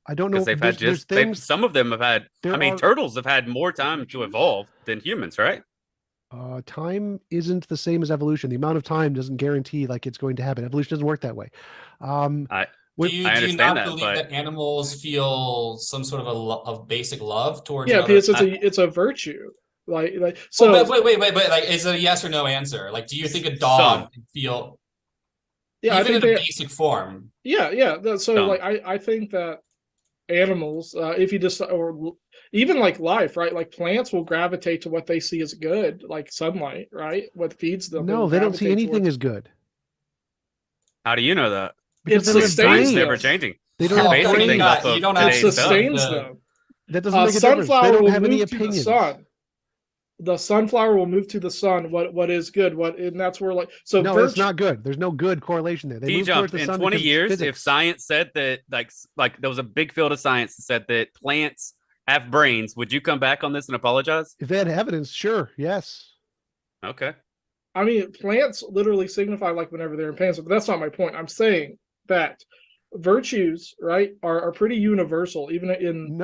I don't know. Because they've had some of them have had, turtles have had more time to evolve than humans, right? Time isn't the same as evolution. The amount of time doesn't guarantee like it's going to happen. Evolution doesn't work that way. Do you not believe that animals feel some sort of basic love towards? Yeah, because it's a virtue. So. Well, but wait. Like, is it a yes or no answer? Like, do you think a dog can feel? Yeah, even in a basic form. Yeah. So, like, I think that animals, if you just, or even like life, right? Like plants will gravitate to what they see as good, like sunlight, right? What feeds them. No, they don't see anything as good. How do you know that? Because it's never changing. They don't have anything off of it sustains them. That doesn't make a difference. They don't have any opinions. The sunflower will move to the sun. What is good? And that's where so. No, it's not good. There's no good correlation there. They move towards the sun. In 20 years, if science said that, like there was a big field of science that said that plants have brains, would you come back on this and apologize? If they had evidence, sure, yes. Okay. I mean, plants literally signify like whenever they're in pain, but that's not my point. I'm saying that virtues, right, are pretty universal, even in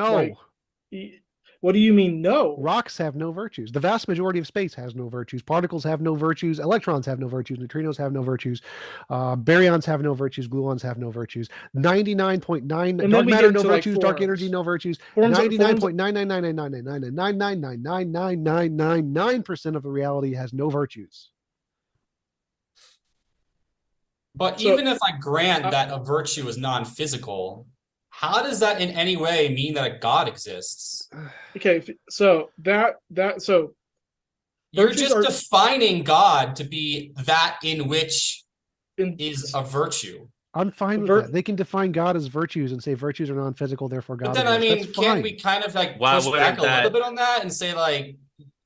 what do you mean no? Rocks have no virtues. The vast majority of space has no virtues. Particles have no virtues. Electrons have no virtues. Neutrinos have no virtues. Baryons have no virtues. Gluons have no virtues. 99.9 dark matter no virtues. Dark energy no virtues. 99.99999999999% of the reality has no virtues. But even if I grant that a virtue is non-physical, how does that in any way mean that a God exists? Okay, so so you're just defining God to be that in which is a virtue. I'm fine with that. They can define God as virtues and say virtues are non-physical, therefore God. But then, I mean, can't we kind of like push back a little bit on that and say like,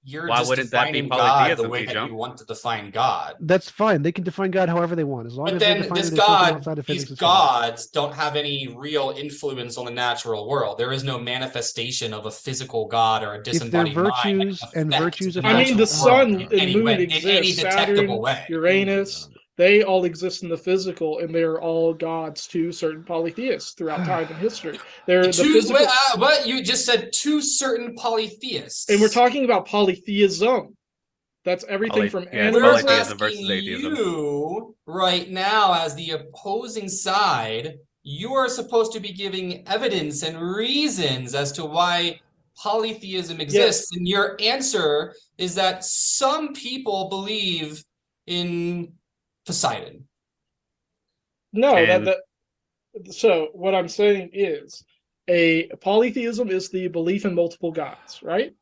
why wouldn't that be polytheism, the way that you want to define God? That's fine. They can define God however they want, as long as then this God, these gods don't have any real influence on the natural world. There is no manifestation of a physical God or a disembodied virtues and virtues of. I mean, the sun and moon exist. In any detectable way. Uranus. They all exist in the physical, and they're all gods to certain polytheists throughout time and history. They're the physical. But you just said to certain polytheists, and we're talking about polytheism. That's everything from animals. We're asking you right now, as the opposing side, you are supposed to be giving evidence and reasons as to why polytheism exists, and your answer is that some people believe in Poseidon. No, so what I'm saying is a polytheism is the belief in multiple gods, right?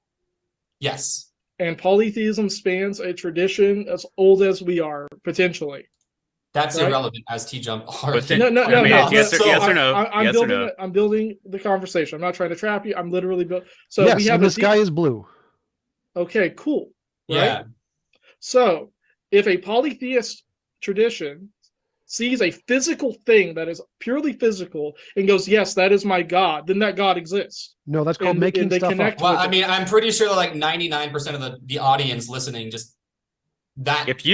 Yes. And polytheism spans a tradition as old as we are, potentially. That's irrelevant, as TJump already. No. Yes or no? I'm building the conversation. I'm not trying to trap you. I'm literally building. So yes, we have and the sky is blue. Okay, cool. Right? Yeah. So if a polytheist tradition sees a physical thing that is purely physical and goes, yes, that is my God, then that God exists. No, that's called making stuff up. Well, I mean, I'm pretty sure that like 99% of the audience listening just that. If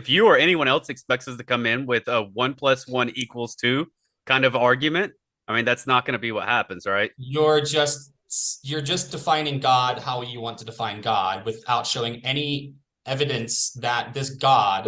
you or anyone else expects us to come in with a 1 + 1 = 2 kind of argument, I mean, that's not going to be what happens, right? You're just defining God how you want to define God without showing any evidence that this God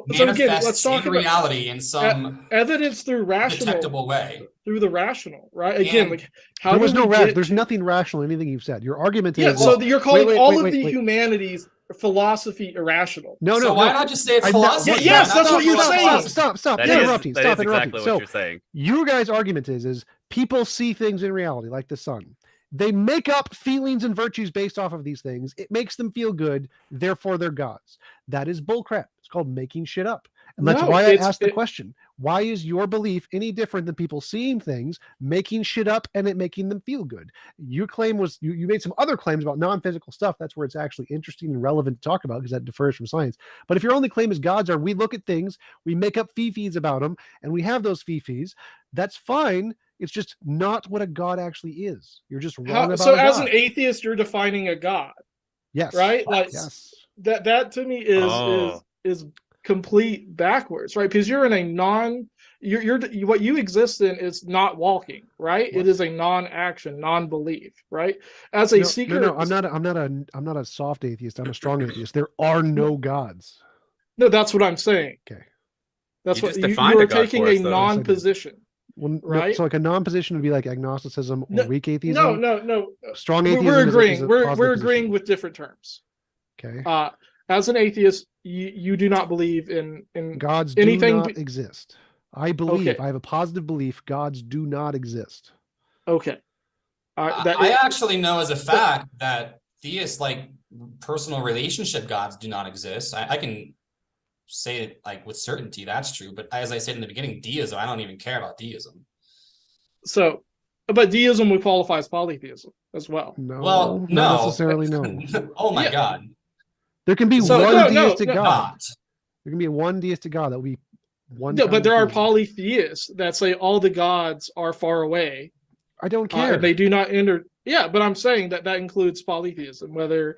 manifests let's talk in reality in some evidence through rational detectable way. Through the rational, right? Again, like how there's nothing rational in anything you've said. Your argument is so you're calling all of the humanities philosophy irrational. So why not just say it's philosophy? Yes, that's what you're saying. Stop interrupting. Stop interrupting. So what you're saying. Your guys' argument is people see things in reality, like the sun. They make up feelings and virtues based off of these things. It makes them feel good. Therefore, they're gods. That is bullcrap. It's called making shit up. And that's No, why I it's- asked the question. Why is your belief any different than people seeing things, making shit up, and it making them feel good? Your claim was, you made some other claims about non-physical stuff. That's where it's actually interesting and relevant to talk about, because that differs from science. But if your only claim is gods are, we look at things, we make up fee-fees about them, and we have those fee-fees, that's fine. It's just not what a god actually is. You're just wrong about so a as god. an atheist, you're defining a god, Yes. right? Like Yes. that to me is complete backwards, right? Because you're in a you're what you exist in is not walking, right? It is a non-action, non-belief, right? As a seeker, no, I'm not a soft atheist. I'm a strong atheist. There are no gods. No, that's what I'm saying. Okay. That's You what just you defined are a god taking for a us, though. non-position. Well, right? So like a non-position would be like agnosticism or weak atheism. No. Strong atheism. We're agreeing. Is a We're positive agreeing position. with different terms. Okay. As an atheist, you do not believe in Gods anything do not exist. I believe. Okay. I have a positive belief. Gods do not exist. Okay. I actually know as a fact that theists, like personal relationship gods, do not exist. I can say it like with certainty that's true, but as I said in the beginning, deism, I don't even care about deism. So, but deism would qualify as polytheism as well. No. Well, not no. necessarily. No. Oh my Yeah. God. There can be So, one no, deistic no, god. Not. There can be one deistic god that will be one. No, kind but of there are theism. polytheists that say all the gods are far away. I don't care. And they do not enter. Yeah, but I'm saying that includes polytheism. Whether,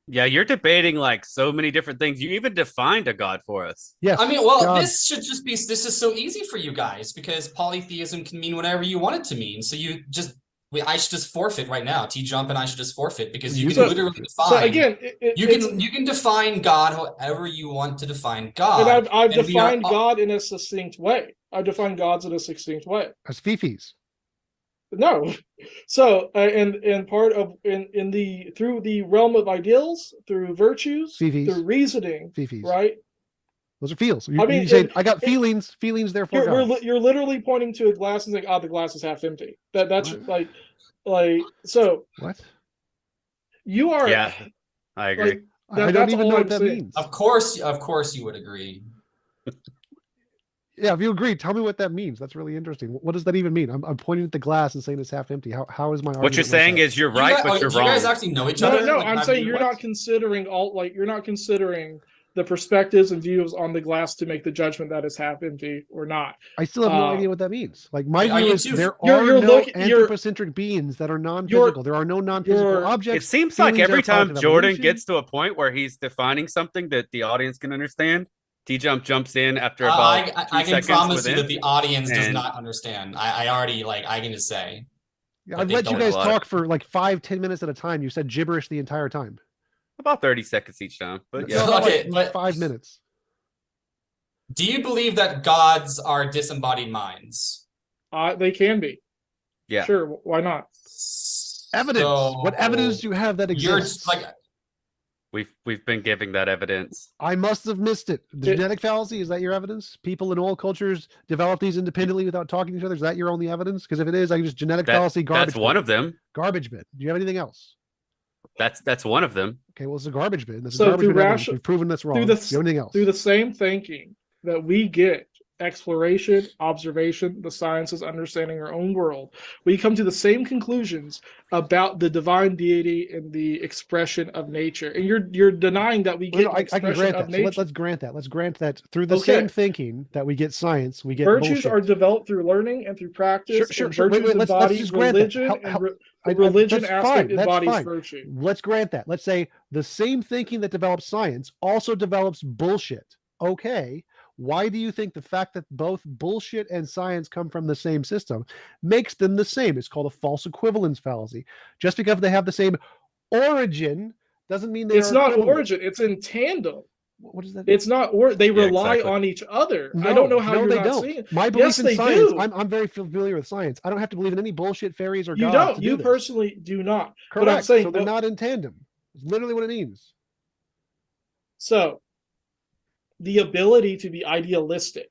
Yeah, you're debating like so many different things. You even defined a god for us. Yes. I mean, well, God. this is so easy for you guys because polytheism can mean whatever you want it to mean. So I should just forfeit right now. TJump and I should just forfeit because you can literally define. So again, you can define God however you want to define God. And I've and defined God in a succinct way. I've defined gods in a succinct way. As fifis. No, so and part of in the through the realm of ideals, through virtues, Fifis. through reasoning, Fifis. right? Those are feels. I mean, you say I got feelings. Feelings, therefore God. You're literally pointing to a glass and saying, "Oh, the glass is half empty." That's What? like so. What? You are. Yeah, I agree. Like, I don't that's even all know I'm what that saying. means. Of course you would agree. Yeah, if you agree, tell me what that means. That's really interesting. What does that even mean? I'm pointing at the glass and saying it's half empty. How is my argument? What you're saying is you're right, but you're do wrong. you guys actually know each No, other? no. Like, I'm saying you're not considering you're not considering the perspectives and views on the glass to make the judgment that it's half empty or not. I still have no idea what that means. Like my Are view you is too- there you're are no looking- anthropocentric beings that are non-physical. There are no non-physical objects. It seems like Feelings are every a product time of Jordan evolution. gets to a point where he's defining something that the audience can understand, TJump jumps in after about I 2 can seconds promise within. you that the audience does and- not understand. I already I can just say. Yeah, but I've they let you don't guys apply. talk for like 5-10 minutes at a time. You said gibberish the entire time. About 30 seconds each time. But No, yeah. no, Okay, like but- 5 minutes. Do you believe that gods are disembodied minds? They can be. Yeah. Sure. Why not? Evidence. What evidence do So you have that You're exists? like We've been giving that evidence. I must have missed it. The It- genetic fallacy, is that your evidence? People in all cultures develop these independently without talking to each other. Is that your only evidence? Because if it is, I can just genetic fallacy, garbage That's one bin. of them. Garbage bin. Do you have anything else? That's one of them. Okay, well, it's a garbage bin. That's So a garbage through bin evidence. ration- We've proven that's wrong. through Do the you have anything else? Through the same thinking that we get, exploration, observation, the sciences, understanding our own world, we come to the same conclusions about the divine deity and the expression of nature. And you're denying that we Well, get no, an I can expression grant of that. So nature. let's grant that. Let's grant that through the Okay. same thinking that we get science, we get Virtues bullshit. are developed through learning and through practice. Sure. And Wait, virtues let's embody just grant that. religion, Help- and help- the religion that's aspect fine, that's embodies fine. virtue. Let's grant that. Let's say the same thinking that develops science also develops bullshit. Okay. Why do you think the fact that both bullshit and science come from the same system makes them the same? It's called a false equivalence fallacy. Just because they have the same origin doesn't mean It's are not equivalent. origin, it's in tandem. What is that? It's not they Yeah, rely exactly. on each other. I don't know how no, you're they not don't. seeing it. My belief Yes, in they science, do. I'm very familiar with science. I don't have to believe in any bullshit fairies or You gods. don't. to You do this. personally do not. Correct. But I'm saying so they're not in tandem. It's literally what it means. so the ability to be idealistic,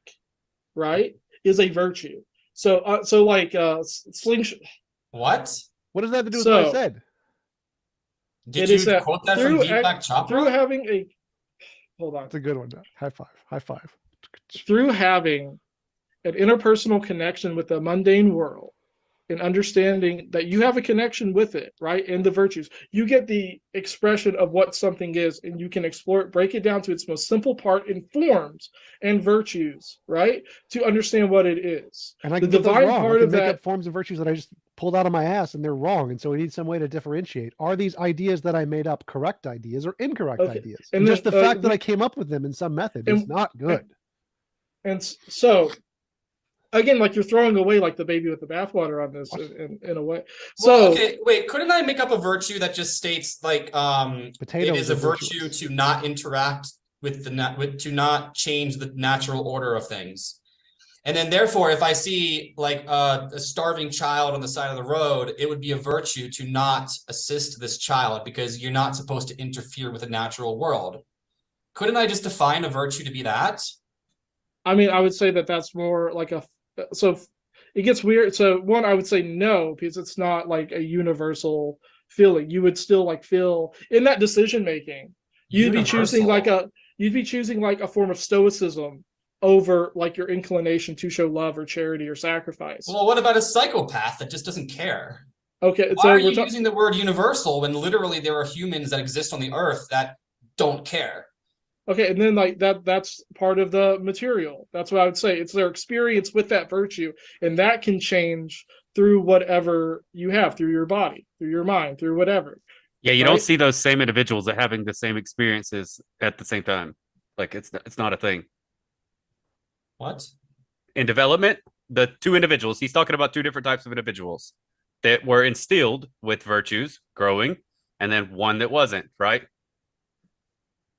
right, is a virtue. So slingshot. what? What does that have to do with what I So- said? Did It you is that quote that through from Deepak Chopra? through having a hold on. That's a good one. High five. High five. Through having an interpersonal connection with the mundane world and understanding that you have a connection with it, right? And the virtues, you get the expression of what something is, and you can explore it, break it down to its most simple part in forms and virtues, right? To understand what it is. And I The can get those divine wrong. I part can of make that, up forms of virtues that I just pulled out of my ass and they're wrong. And so we need some way to differentiate. Are these ideas that I made up correct ideas or incorrect Okay. ideas? And And just then, the fact that I came up with them in some method is not good. and so again, like you're throwing away like the baby with the bathwater on this in a way. So Well, okay, wait, couldn't I make up a virtue that just states like Potatoes it is a are virtue virtuous. to not interact with to not change the natural order of things? And then therefore, if I see like a starving child on the side of the road, it would be a virtue to not assist this child because you're not supposed to interfere with the natural world. Couldn't I just define a virtue to be that? I mean, I would say that that's more like so it gets weird. So one, I would say no, because it's not like a universal feeling. You would still like feel in that decision making. You'd be choosing like a form of stoicism over like your inclination to show love or charity or sacrifice. Well, what about a psychopath that just doesn't care? Okay, Why so are you using the word universal when literally there are humans that exist on the earth that don't care? Okay, and then like that's part of the material. That's what I would say. It's their experience with that virtue, and that can change through whatever you have, through your body, through your mind, through whatever. Yeah, you Right? don't see those same individuals that having the same experiences at the same time. Like it's not a thing. What? In development, the two individuals, he's talking about two different types of individuals that were instilled with virtues growing, and then one that wasn't, right?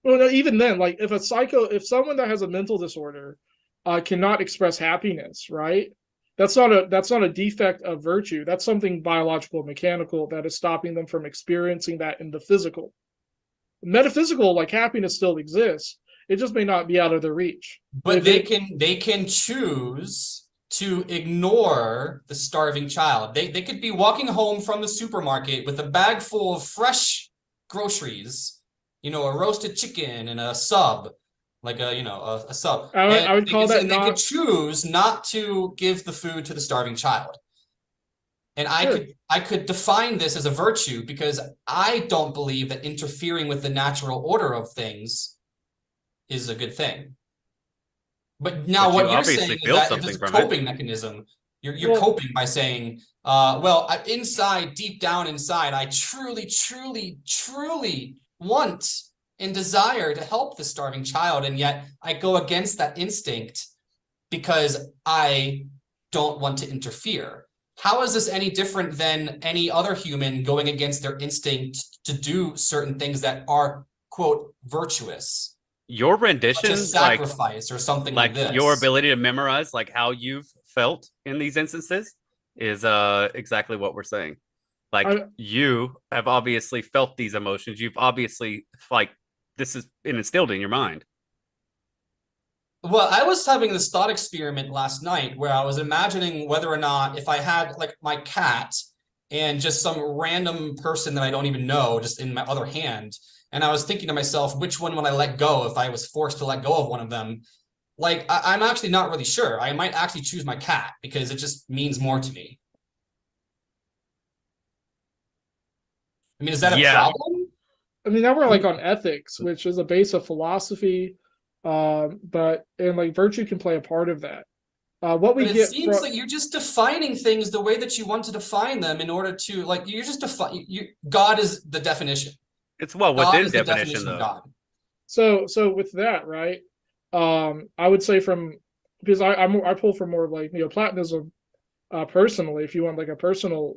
Well, no, even then, like if someone that has a mental disorder cannot express happiness, right? That's not a defect of virtue. That's something biological, mechanical that is stopping them from experiencing that in the physical. Metaphysical, like happiness, still exists. It just may not be out of their reach. But they can choose to ignore the starving child. They could be walking home from the supermarket with a bag full of fresh groceries, a roasted chicken and a sub, like a sub. I would call that and they could choose not to give the food to the starving child. And I could define this as a virtue because I don't believe that interfering with the natural order of things is a good thing. But now what you're saying is that if it's a coping mechanism, you're coping by saying, deep down inside, I truly, truly, truly want and desire to help the starving child, and yet I go against that instinct because I don't want to interfere. How is this any different than any other human going against their instinct to do certain things that are, quote, virtuous? Your rendition, sacrifice or something like this. Your ability to memorize like how you've felt in these instances is exactly what we're saying. You have obviously felt these emotions. You've obviously this is instilled in your mind. Well, I was having this thought experiment last night where I was imagining whether or not if I had like my cat and just some random person that I don't even know just in my other hand. And I was thinking to myself, which one would I let go if I was forced to let go of one of them? Like, I'm actually not really sure. I might actually choose my cat because it just means more to me. I mean, is that a problem? I mean, now we're like on ethics, which is a base of philosophy, but virtue can play a part of that. It seems like you're just defining things the way that you want to define them in order to you're just God is the definition. It's within definition though. God. So with that, right? I would say because I pull from more like Neoplatonism, personally. If you want like a personal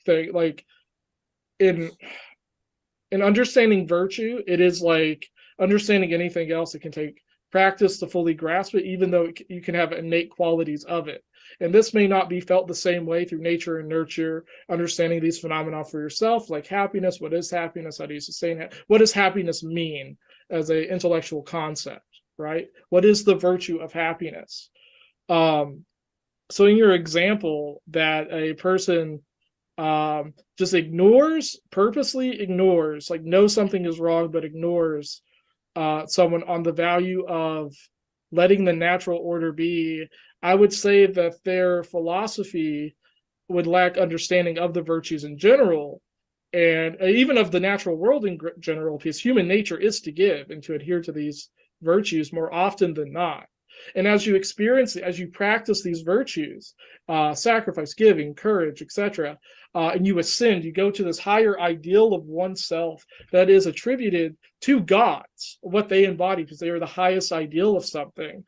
thing, like in understanding virtue, it is like understanding anything else. It can take practice to fully grasp it, even though you can have innate qualities of it. And this may not be felt the same way through nature and nurture, understanding these phenomena for yourself, like happiness. What is happiness? How do you sustain it? What does happiness mean as an intellectual concept, right? What is the virtue of happiness? So in your example that a person just purposely ignores, like knows something is wrong, but ignores someone on the value of letting the natural order be, I would say that their philosophy would lack understanding of the virtues in general, and even of the natural world in general, because human nature is to give and to adhere to these virtues more often than not. And as you experience it, as you practice these virtues, sacrifice, giving, courage, etc., and you ascend, you go to this higher ideal of oneself that is attributed to gods, what they embody, because they are the highest ideal of something.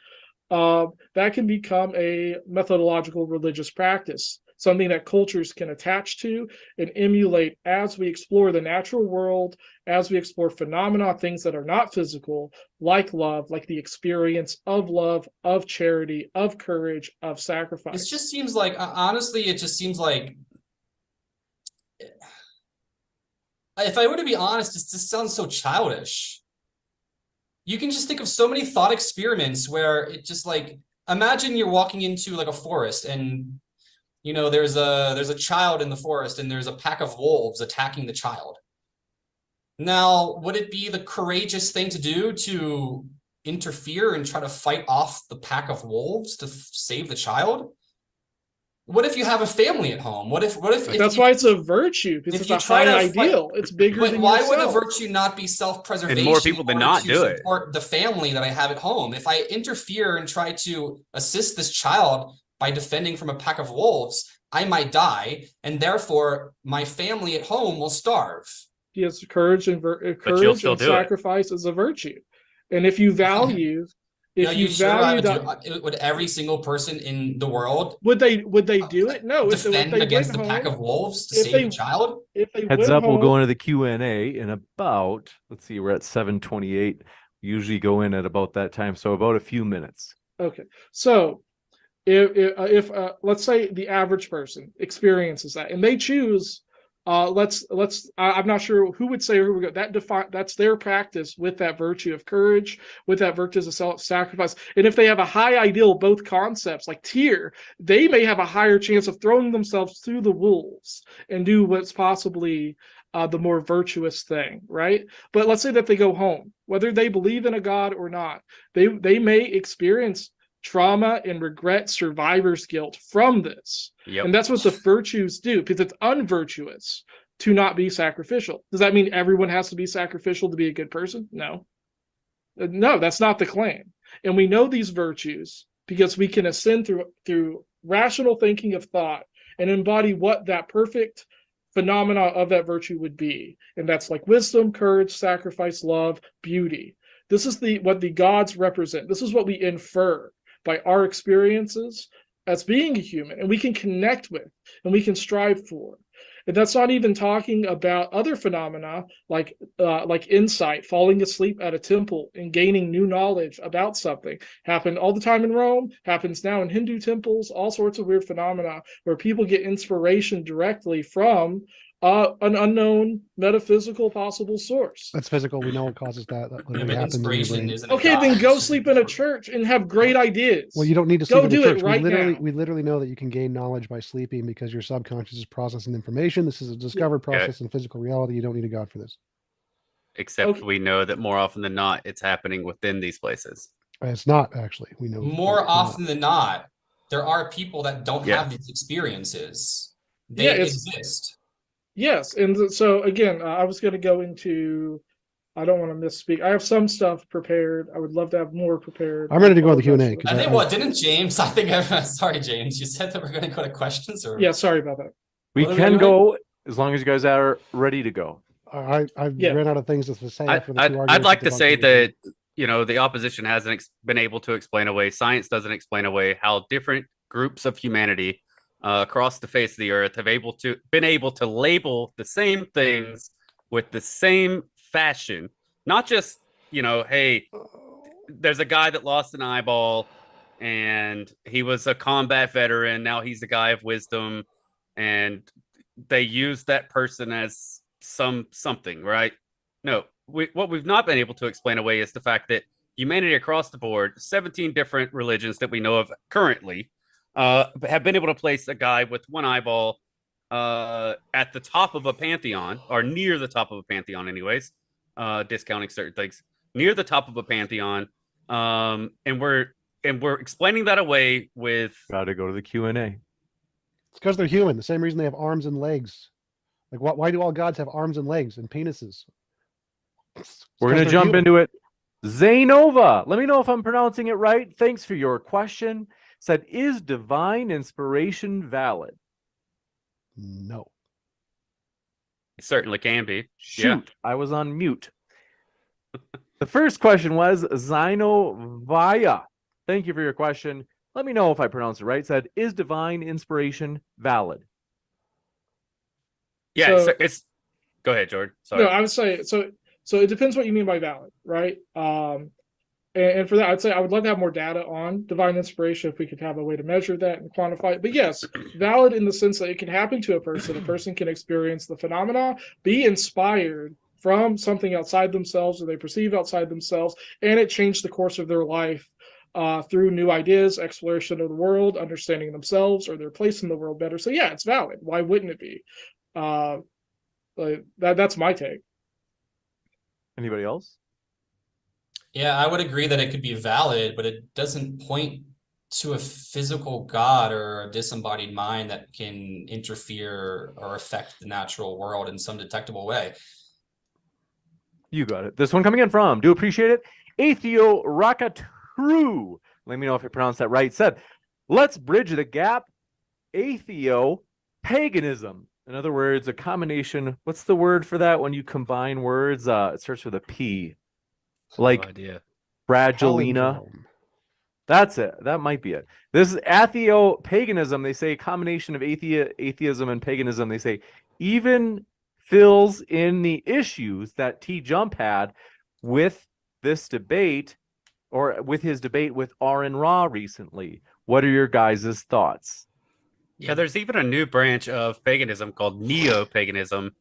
That can become a methodological religious practice, something that cultures can attach to and emulate as we explore the natural world, as we explore phenomena, things that are not physical, like love, like the experience of love, of charity, of courage, of sacrifice. It just seems like, honestly, it just seems like, if I were to be honest, it just sounds so childish. You can just think of so many thought experiments where it just like, imagine you're walking into like a forest and there's a child in the forest and there's a pack of wolves attacking the child. Now, would it be the courageous thing to do to interfere and try to fight off the pack of wolves to save the child? What if you have a family at home? What if that's why it's a virtue, because it's a high ideal. It's bigger than why yourself. Would a virtue not be self-preservation? And more people than not do it. Support the family that I have at home. If I interfere and try to assist this child by defending from a pack of wolves, I might die, and therefore my family at home will starve. Yes, courage and sacrifice is a virtue, and if you value, would every single person in the world would they do it? No, defend against the pack of wolves to save the child. If they heads up, we'll go into the Q&A in about, let's see, we're at 7:28. We usually go in at about that time, so about a few minutes. Okay, so if let's say the average person experiences that and they choose, I'm not sure who would say or who would go, that's their practice with that virtue of courage, with that virtue of self-sacrifice. And if they have a high ideal, both concepts like tier, they may have a higher chance of throwing themselves through the wolves and do what's possibly the more virtuous thing, right? But let's say that they go home, whether they believe in a god or not, they may experience trauma and regret, survivor's guilt from this. Yep. And that's what the virtues do, because it's unvirtuous to not be sacrificial. Does that mean everyone has to be sacrificial to be a good person? No, that's not the claim. And we know these virtues because we can ascend through rational thinking of thought and embody what that perfect phenomena of that virtue would be. And that's like wisdom, courage, sacrifice, love, beauty. This is what the gods represent. This is what we infer by our experiences as being a human, and we can connect with, and we can strive for. And that's not even talking about other phenomena like insight, falling asleep at a temple and gaining new knowledge about something. Happened all the time in Rome, happens now in Hindu temples, all sorts of weird phenomena where people get inspiration directly from an unknown metaphysical possible source. That's physical. We know what causes that. That literally happens in your inspiration brain. isn't Okay, then go sleep in a church and have great ideas. Well, you don't need to sleep in a do church. it right now. We literally know that you can gain knowledge by sleeping because your subconscious is processing information. This is a discovered process in physical reality. You don't need a god for this. Except we know that more often than not, it's happening within these places. It's not actually. We know more often than not, there are people that don't have these experiences. They exist. Yes, and so again, I was going to go into. I don't want to misspeak. I have some stuff prepared. I would love to have more prepared. I'm ready to go to the Q&A. I think didn't James? Sorry, James. You said that we're going to go to questions, or yeah, sorry about that. We can go as long as you guys are ready to go. I ran out of things to say. I'd like to say that the opposition hasn't been able to explain away. Science doesn't explain away how different groups of humanity across the face of the earth have been able to label the same things with the same fashion. Not just hey, there's a guy that lost an eyeball and he was a combat veteran, now he's a guy of wisdom, and they use that person as something, right? No, what we've not been able to explain away is the fact that humanity across the board, 17 different religions that we know of currently, have been able to place a guy with one eyeball at the top of a pantheon, or near the top of a pantheon anyways, discounting certain things. near the top of a pantheon, and we're explaining that away with Got to go to the Q&A. It's because they're human. The same reason they have arms and legs. Like, why do all gods have arms and legs and penises? We're going to jump into it. Zaynova, let me know if I'm pronouncing it right. Thanks for your question. Said, is divine inspiration valid? No. it certainly can be. Shoot, Yeah. I was on mute. The first question was Zainovaya. Thank you for your question. Let me know if I pronounced it right. Said, is divine inspiration valid? Yeah, So- it's go ahead, George. Sorry. No, I would say so. So it depends what you mean by valid, right? And for that, I'd say I would love to have more data on divine inspiration if we could have a way to measure that and quantify it. But yes, valid in the sense that it can happen to a person. A person can experience the phenomena, be inspired from something outside themselves or they perceive outside themselves, and it changed the course of their life through new ideas, exploration of the world, understanding themselves or their place in the world better. So yeah, it's valid. Why wouldn't it be? That's my take. Anybody else? Yeah, I would agree that it could be valid, but it doesn't point to a physical God or a disembodied mind that can interfere or affect the natural world in some detectable way. You got it. This one coming in from, do appreciate it, Atheo Rakatru. Let me know if I pronounced that right. Said, let's bridge the gap. Atheo paganism. In other words, a combination. What's the word for that when you combine words? It starts with a P. Like No idea. Fragilina. Palindrome. That's it. That might be it. This is atheo paganism. They say a combination of atheism and paganism. They say even fills in the issues that TJump had with this debate, or with his debate with Aaron Ra recently. What are your guys' thoughts? Yeah, there's even a new branch of paganism called neo-paganism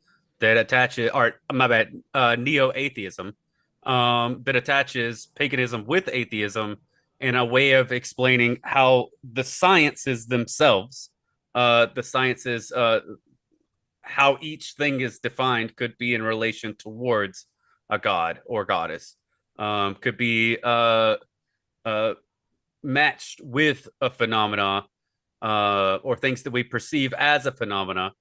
that attaches, or my bad, neo-atheism, that attaches paganism with atheism in a way of explaining how the sciences themselves, how each thing is defined could be in relation towards a god or goddess, could be matched with a phenomena, or things that we perceive as a phenomena,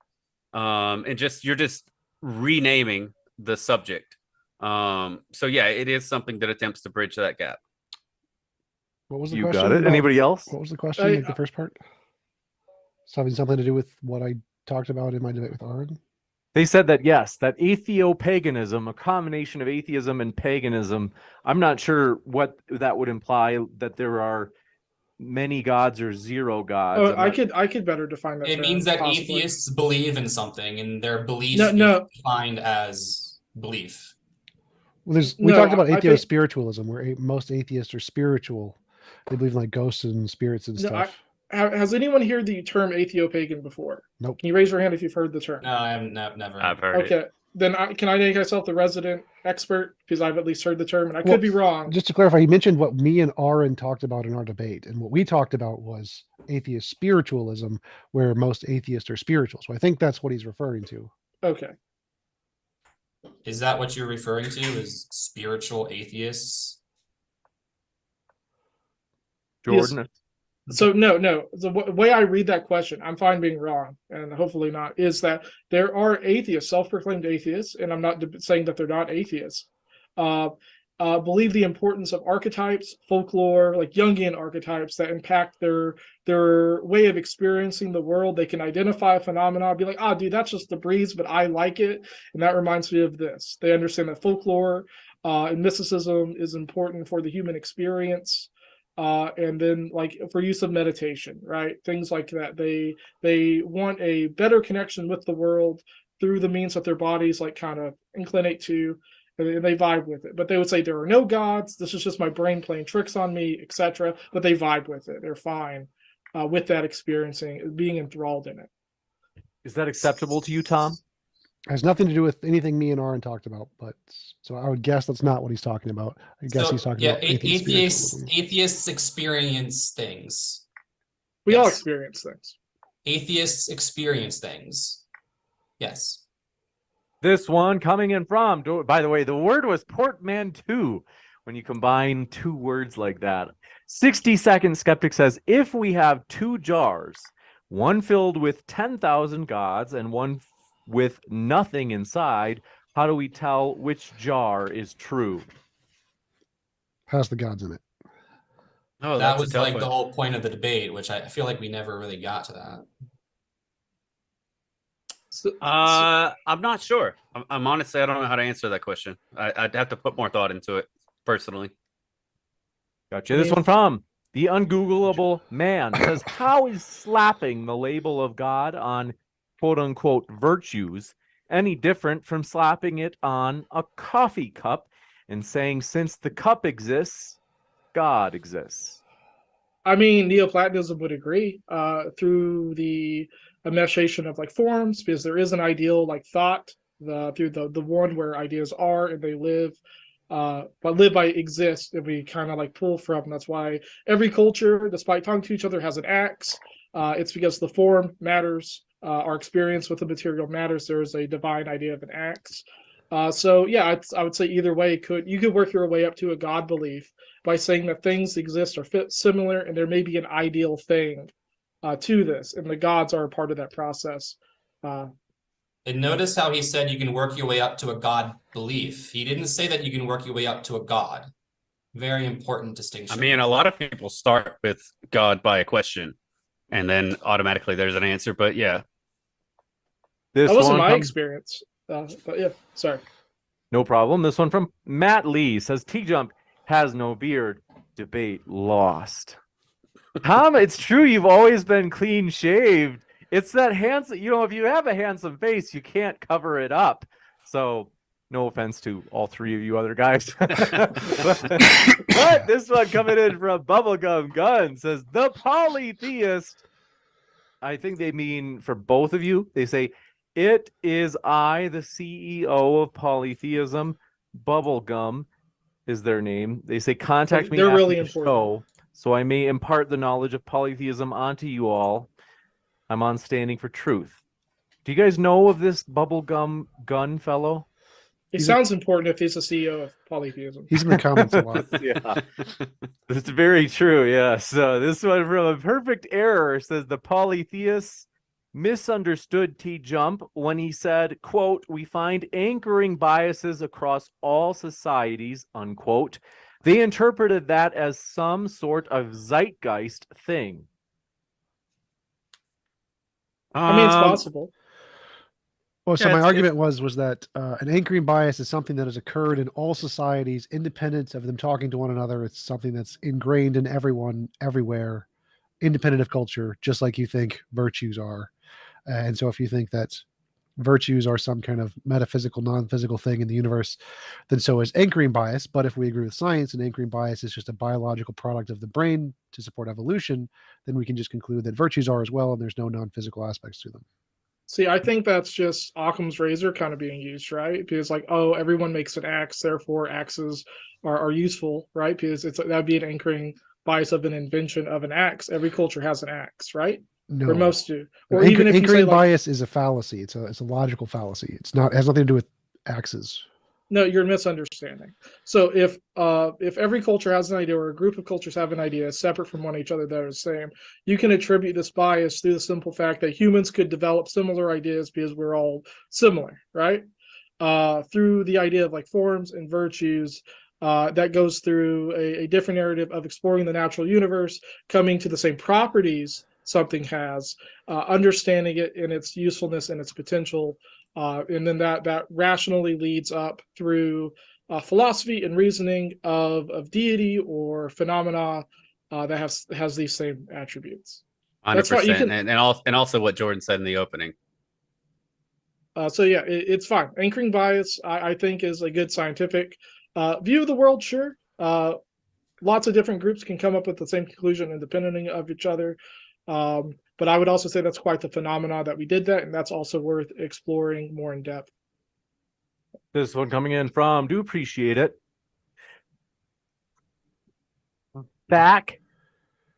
and you're just renaming the subject. So yeah, it is something that attempts to bridge that gap. What was the You question? got it. about- Anybody else? What was the question? Like the first part? It's having something to do with what I talked about in my debate with Aaron? They said that, yes, that atheo-paganism, a combination of atheism and paganism, I'm not sure what that would imply, that there are many gods or zero gods. Oh, I could better define that. It term, means that possibly. atheists believe in something and their belief No. is defined as belief. Well, we No, talked about I think- atheo-spiritualism, where most atheists are spiritual. They believe in like ghosts and spirits and No, stuff. Has anyone heard the term atheo-pagan before? Nope. Can you raise your hand if you've heard the term? No, I haven't, never. I've heard it. Okay, then can I make myself the resident expert because I've at least heard the term, and I Well, could be wrong. Just to clarify, he mentioned what me and Aaron talked about in our debate, and what we talked about was atheist spiritualism, where most atheists are spiritual. So I think that's what he's referring to. Okay, Is that what you're referring to? Is spiritual atheists? Jordan. so no. The way I read that question, I'm fine being wrong, and hopefully not, is that there are atheists, self-proclaimed atheists, and I'm not saying that they're not atheists. Believe the importance of archetypes, folklore, like Jungian archetypes that impact their way of experiencing the world. They can identify a phenomenon, be like, dude, that's just the breeze, but I like it, and that reminds me of this. They understand that folklore and mysticism is important for the human experience, and then like for use of meditation, right? Things like that. They want a better connection with the world through the means that their bodies like kind of inclinate to. And they vibe with it, but they would say there are no gods. This is just my brain playing tricks on me, etc. But they vibe with it. They're fine with that experiencing, being enthralled in it. Is that acceptable to you, Tom? It has nothing to do with anything me and Aaron talked about, but so I would guess that's not what he's talking about. I guess he's talking about atheists spiritualism. experience things. We all Yes. experience things. Atheists experience things. Yes. This one coming in from, by the way, the word was portmanteau when you combine two words like that. 60-second skeptic says, if we have two jars, one filled with 10,000 gods and one with nothing inside, how do we tell which jar is true? Has the gods in it. Oh, That that's a was tough like one. the whole point of the debate, which I feel like we never really got to that. I'm not sure. I'm honestly, I don't know how to answer that question. I'd have to put more thought into it personally. Gotcha. This one from the ungoogleable man says, how is slapping the label of God on quote unquote virtues any different from slapping it on a coffee cup and saying, since the cup exists, God exists? I mean, Neoplatonism would agree through the emancipation of like forms, because there is an ideal like thought through the one where ideas are and they live, but live by exist, and we kind of like pull from. That's why every culture, despite talking to each other, has an axe. It's because the form matters. Our experience with the material matters. There is a divine idea of an axe. So yeah, I would say either way you could work your way up to a God belief by saying that things exist or fit similar, and there may be an ideal thing to this, and the gods are a part of that process. And notice how he said you can work your way up to a God belief. He didn't say that you can work your way up to a God. Very important distinction. I mean, a lot of people start with God by a question, and then automatically there's an answer. But yeah, That wasn't my experience. But yeah, sorry. No problem. This one from Matt Lee says, TJump has no beard. Debate lost. Tom, it's true. You've always been clean shaved. It's that handsome, if you have a handsome face, you can't cover it up. So no offense to all three of you other guys. but this one coming in from Bubblegum Gun says, the Polytheist. I think they mean for both of you. They say, it is I, the CEO of Polytheism. Bubblegum is their name. They say, contact me They're after really the important. show so I may impart the knowledge of polytheism onto you all. I'm on standing for truth. Do you guys know of this Bubblegum Gun fellow? It sounds important if he's the CEO of Polytheism. He's in the comments a lot. Yeah, it's very true. Yeah. So this one from A Perfect Error says the Polytheists misunderstood TJump when he said, quote, we find anchoring biases across all societies, unquote. They interpreted that as some sort of zeitgeist thing. I mean, it's possible. Well, so Yeah, my it's- argument was that an anchoring bias is something that has occurred in all societies, independent of them talking to one another. It's something that's ingrained in everyone, everywhere, independent of culture, just like you think virtues are. And so if you think that virtues are some kind of metaphysical, non-physical thing in the universe, then so is anchoring bias. But if we agree with science and anchoring bias is just a biological product of the brain to support evolution, then we can just conclude that virtues are as well, and there's no non-physical aspects to them. See, I think that's just Occam's razor kind of being used, right? Because like, oh, everyone makes an axe, therefore axes are useful, right? Because that'd be an anchoring bias of an invention of an axe. Every culture has an axe, right? No, Or most do. Or Anchor, even if you anchoring say like, bias is a fallacy. It's a logical fallacy. It has nothing to do with axes. no, you're misunderstanding. So if every culture has an idea, or a group of cultures have an idea separate from one each other that are the same, you can attribute this bias through the simple fact that humans could develop similar ideas because we're all similar, right? Through the idea of like forms and virtues, that goes through a different narrative of exploring the natural universe, coming to the same properties something has, understanding it in its usefulness and its potential. And then that rationally leads up through philosophy and reasoning of deity or phenomena that has these same attributes. 100%. And also what Jordan said in the opening. So yeah, it's fine. Anchoring bias, I think, is a good scientific view of the world. Sure, lots of different groups can come up with the same conclusion independently of each other. But I would also say that's quite the phenomena that we did that, and that's also worth exploring more in depth. This one coming in from, do appreciate it. Back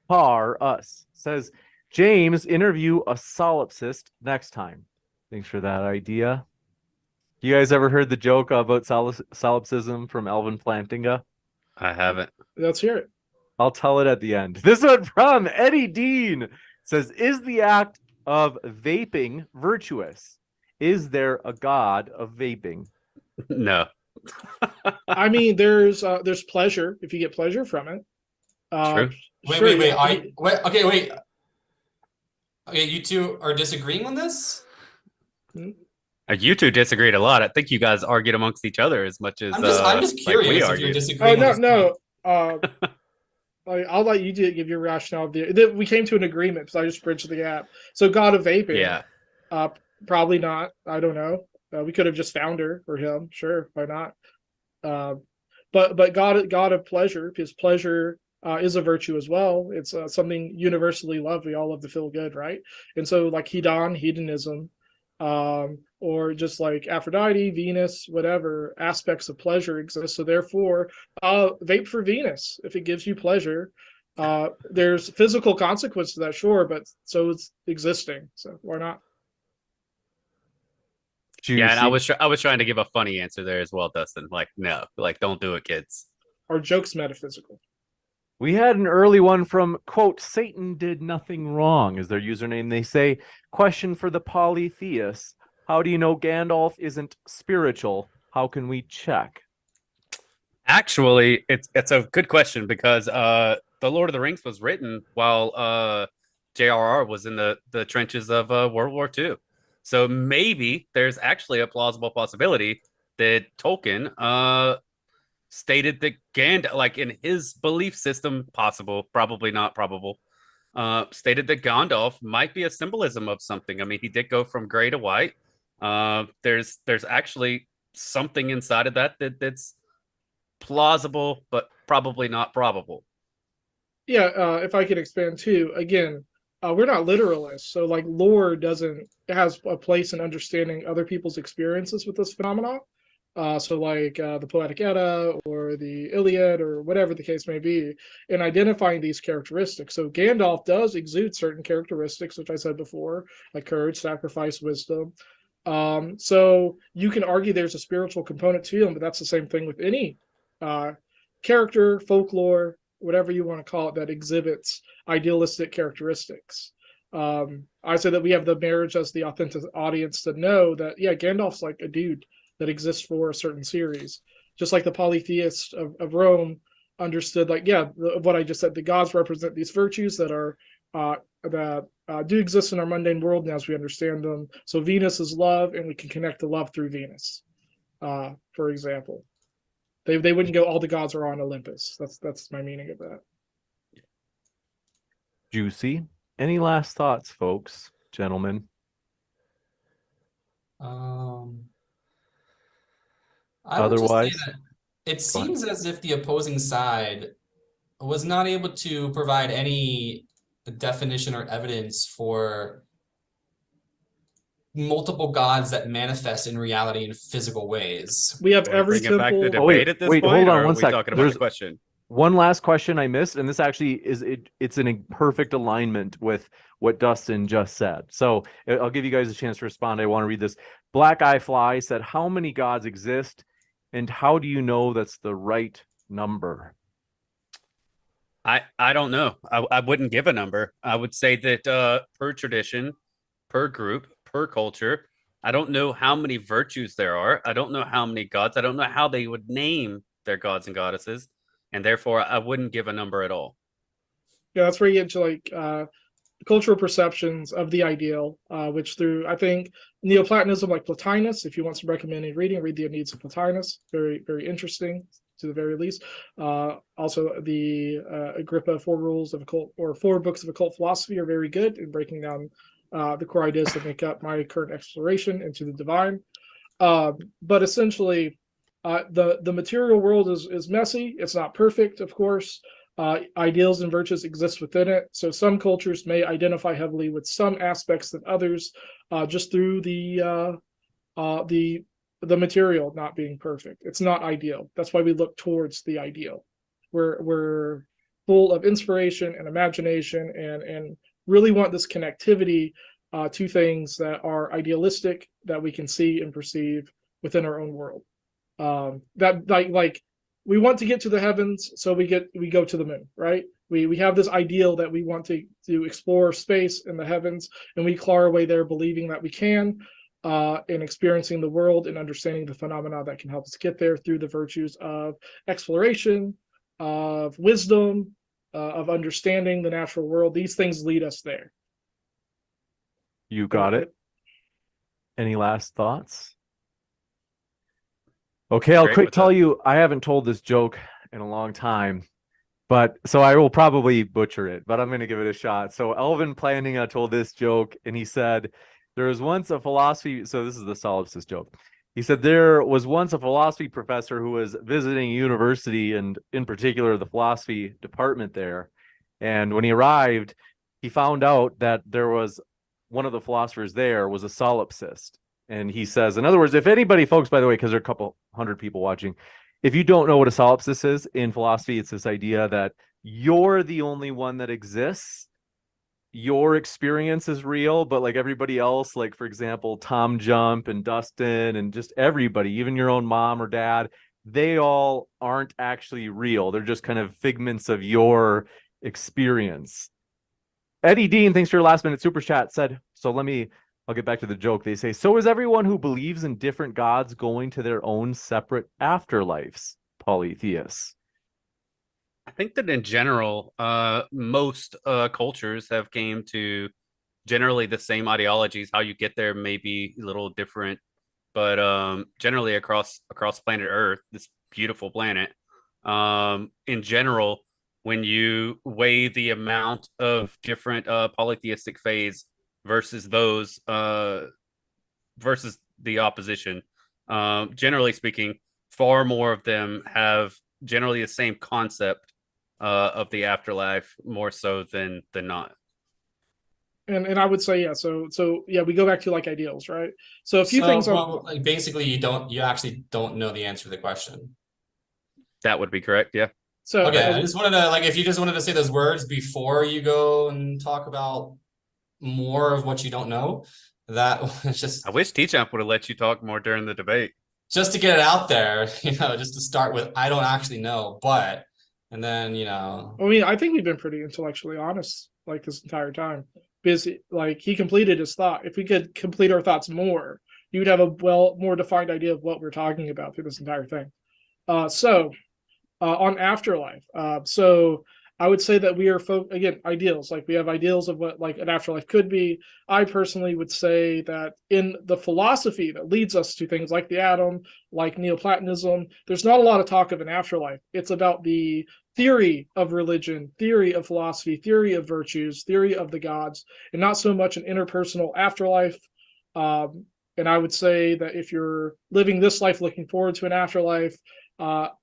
par us says, James, interview a solipsist next time. Thanks for that idea. You guys ever heard the joke about solipsism from Alvin Plantinga? I haven't. Let's hear it. I'll tell it at the end. This one from Eddie Dean says, is the act of vaping virtuous? Is there a god of vaping? No. I mean, there's pleasure if you get pleasure from it. True. Wait. Okay, you two are disagreeing on this? You two disagreed a lot. I think you guys argued amongst each other as much as I'm just like curious we if you're argued. disagreeing. I'll let you give your rationale. We came to an agreement because I just bridged the gap. So God of vaping, Yeah. probably not. I don't know. We could have just found her or him. Sure, why not? But God of pleasure, because pleasure is a virtue as well. It's something universally loved. We all love to feel good, right? And so like hedonism, or just like Aphrodite, Venus, whatever aspects of pleasure exist. So therefore, vape for Venus if it gives you pleasure. There's physical consequence to that, sure, but so it's existing. So why not? Yeah, and I was trying to give a funny answer there as well, Dustin. Like, no, like don't do it, kids. Our joke's metaphysical. We had an early one from, quote, Satan did nothing wrong is their username. They say, question for the polytheists. How do you know Gandalf isn't spiritual? How can we check? Actually, it's a good question because The Lord of the Rings was written while J.R.R. was in the trenches of World War II. So maybe there's actually a plausible possibility that Tolkien stated that Gandalf, like in his belief system, possible, probably not probable, stated that Gandalf might be a symbolism of something. I mean, he did go from gray to white. There's actually something inside of that's plausible, but probably not probable. Yeah, if I could expand too, again, we're not literalists, so like lore has a place in understanding other people's experiences with this phenomenon. So like the Poetic Edda or the Iliad or whatever the case may be, in identifying these characteristics. So Gandalf does exude certain characteristics, which I said before, like courage, sacrifice, wisdom. So you can argue there's a spiritual component to him, but that's the same thing with any character, folklore, whatever you want to call it, that exhibits idealistic characteristics. I say that we have the marriage as the authentic audience to know that, yeah, Gandalf's like a dude that exists for a certain series. Just like the polytheists of Rome understood, like, yeah, what I just said, the gods represent these virtues that are do exist in our mundane world and as we understand them. So Venus is love, and we can connect to love through Venus, for example. They wouldn't go, all the gods are on Olympus. That's my meaning of that. Juicy. Any last thoughts, folks, gentlemen? I would just say Otherwise, that it seems as if the opposing side was not able to provide any definition or evidence for multiple gods that manifest in reality in physical ways. We have every Bring it back to temple. debate at this wait, point, hold on or are one we sec. talking about There's- the question? one last question I missed, and this actually it's in a perfect alignment with what Dustin just said. So I'll give you guys a chance to respond. I want to read this. Black Eye Fly said, how many gods exist, and how do you know that's the right number? I don't know. I wouldn't give a number. I would say that per tradition, per group, per culture, I don't know how many virtues there are. I don't know how many gods. I don't know how they would name their gods and goddesses. And therefore, I wouldn't give a number at all. Yeah, that's where you get into like cultural perceptions of the ideal, which through, I think, Neoplatonism, like Plotinus, if you want some recommended reading, read the Aeneid of Plotinus. Very, very interesting, to the very least. Also, the Agrippa 4 rules of occult, or 4 books of occult philosophy, are very good in breaking down the core ideas that make up my current exploration into the divine. But essentially, the material world is messy. It's not perfect, of course. Ideals and virtues exist within it. So some cultures may identify heavily with some aspects than others, just through the material not being perfect. It's not ideal. That's why we look towards the ideal. We're full of inspiration and imagination, and really want this connectivity to things that are idealistic, that we can see and perceive within our own world. That like we want to get to the heavens, so we go to the moon, right? We have this ideal that we want to explore space in the heavens, and we claw our way there, believing that we can, and experiencing the world and understanding the phenomena that can help us get there through the virtues of exploration, of wisdom, of understanding the natural world. These things lead us there. You got it. Any last thoughts? Okay, I'll Great quick with tell that. you, I haven't told this joke in a long time, but so I will probably butcher it, but I'm going to give it a shot. So Elvin Plantinga told this joke, and he said, there was once a philosophy, so this is the solipsist joke. He said, there was once a philosophy professor who was visiting a university, and in particular, the philosophy department there. And when he arrived, he found out that there was one of the philosophers there was a solipsist. And he says, in other words, if anybody, folks, by the way, because there are a couple hundred people watching, if you don't know what a solipsist is in philosophy, it's this idea that you're the only one that exists. Your experience is real, but like everybody else, like, for example, TJump and Dustin and just everybody, even your own mom or dad, they all aren't actually real. They're just kind of figments of your experience. Eddie Dean, thanks for your last minute super chat, said, I'll get back to the joke. They say, so is everyone who believes in different gods going to their own separate afterlives, polytheists? I think that in general, most cultures have came to generally the same ideologies. How you get there may be a little different, but generally across planet Earth, this beautiful planet, in general, when you weigh the amount of different polytheistic faiths versus those versus the opposition, generally speaking, far more of them have generally the same concept of the afterlife more so than not. And I would say, yeah, so yeah, we go back to like ideals, right? So a few things well, like basically you actually don't know the answer to the question. That would be correct, yeah. So okay, I just wanted to, like, if you just wanted to say those words before you go and talk about more of what you don't know, that was just, I wish TJump would have let you talk more during the debate. Just to get it out there, just to start with, I don't actually know, but, and then, I mean, I think we've been pretty intellectually honest like this entire time. Because like he completed his thought. If we could complete our thoughts more, you would have a more defined idea of what we're talking about through this entire thing. On afterlife, so I would say that we are again ideals. Like we have ideals of what like an afterlife could be. I personally would say that in the philosophy that leads us to things like the atom, like Neoplatonism, there's not a lot of talk of an afterlife. It's about the theory of religion, theory of philosophy, theory of virtues, theory of the gods, and not so much an interpersonal afterlife. And I would say that if you're living this life looking forward to an afterlife,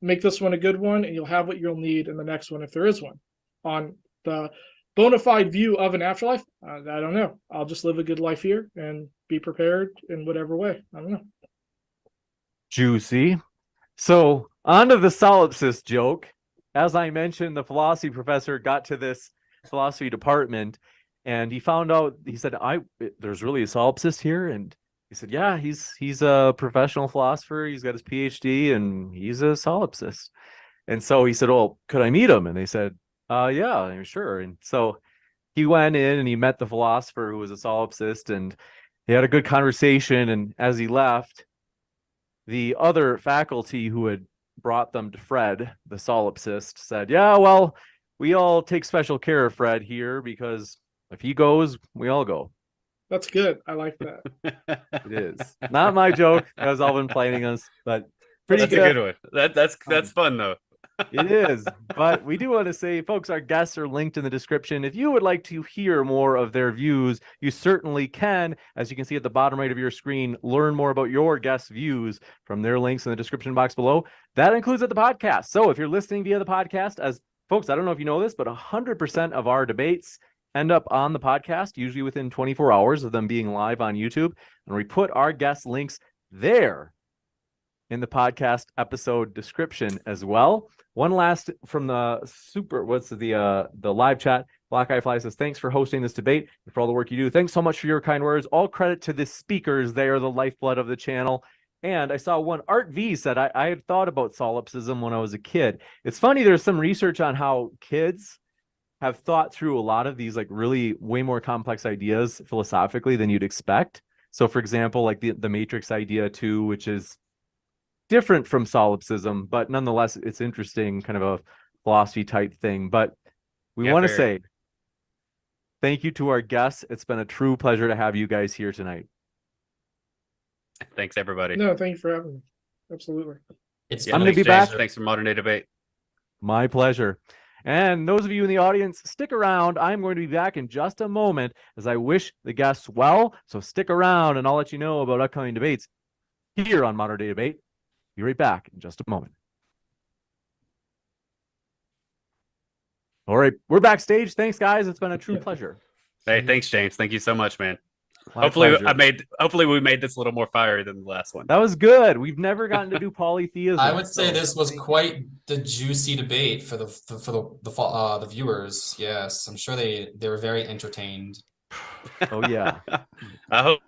make this one a good one, and you'll have what you'll need in the next one if there is one. On the bona fide view of an afterlife, I don't know. I'll just live a good life here and be prepared in whatever way. I don't know. Juicy. So on to the solipsist joke. As I mentioned, the philosophy professor got to this philosophy department, and he found out, he said, there's really a solipsist here? And he said, yeah, he's a professional philosopher. He's got his PhD, and he's a solipsist. And so he said, well, could I meet him? And they said, yeah, sure. And so he went in and he met the philosopher who was a solipsist, and they had a good conversation. And as he left, the other faculty who had brought them to Fred, the solipsist, said, yeah, well, we all take special care of Fred here, because if he goes, we all go. That's good. I like that. It is not my joke. That was Alvin playing us, but pretty That's good. a good one. That's fun though. It is. But we do want to say, folks, our guests are linked in the description. If you would like to hear more of their views, you certainly can. As you can see at the bottom right of your screen, learn more about your guests' views from their links in the description box below. That includes at the podcast. So if you're listening via the podcast, as folks, I don't know if you know this, but 100% of our debates end up on the podcast, usually within 24 hours of them being live on YouTube. And we put our guest links there in the podcast episode description as well. One last from the live chat. Black Eye Fly says, thanks for hosting this debate and for all the work you do. Thanks so much for your kind words. All credit to the speakers. They are the lifeblood of the channel. And I saw one, Art V said, I had thought about solipsism when I was a kid. It's funny, there's some research on how kids have thought through a lot of these like really way more complex ideas philosophically than you'd expect. So for example, like the matrix idea too, which is different from solipsism, but nonetheless, it's interesting, kind of a philosophy type thing. But we want to say thank you to our guests. It's been a true pleasure to have you guys here tonight. Thanks, everybody. No, thank you for having me. Absolutely. I'm going to be back. Thanks for Modern Day Debate. My pleasure. And those of you in the audience, stick around. I'm going to be back in just a moment as I wish the guests well. So stick around and I'll let you know about upcoming debates here on Modern Day Debate. Be right back in just a moment. All right, we're backstage. Thanks, guys. It's been a true pleasure. Hey, thanks, James. Thank you so much, man. My Hopefully pleasure. we made this a little more fiery than the last one. That was good. We've never gotten to do polytheism. I would say this was quite the juicy debate for the viewers. Yes, I'm sure they were very entertained. Oh yeah. I hope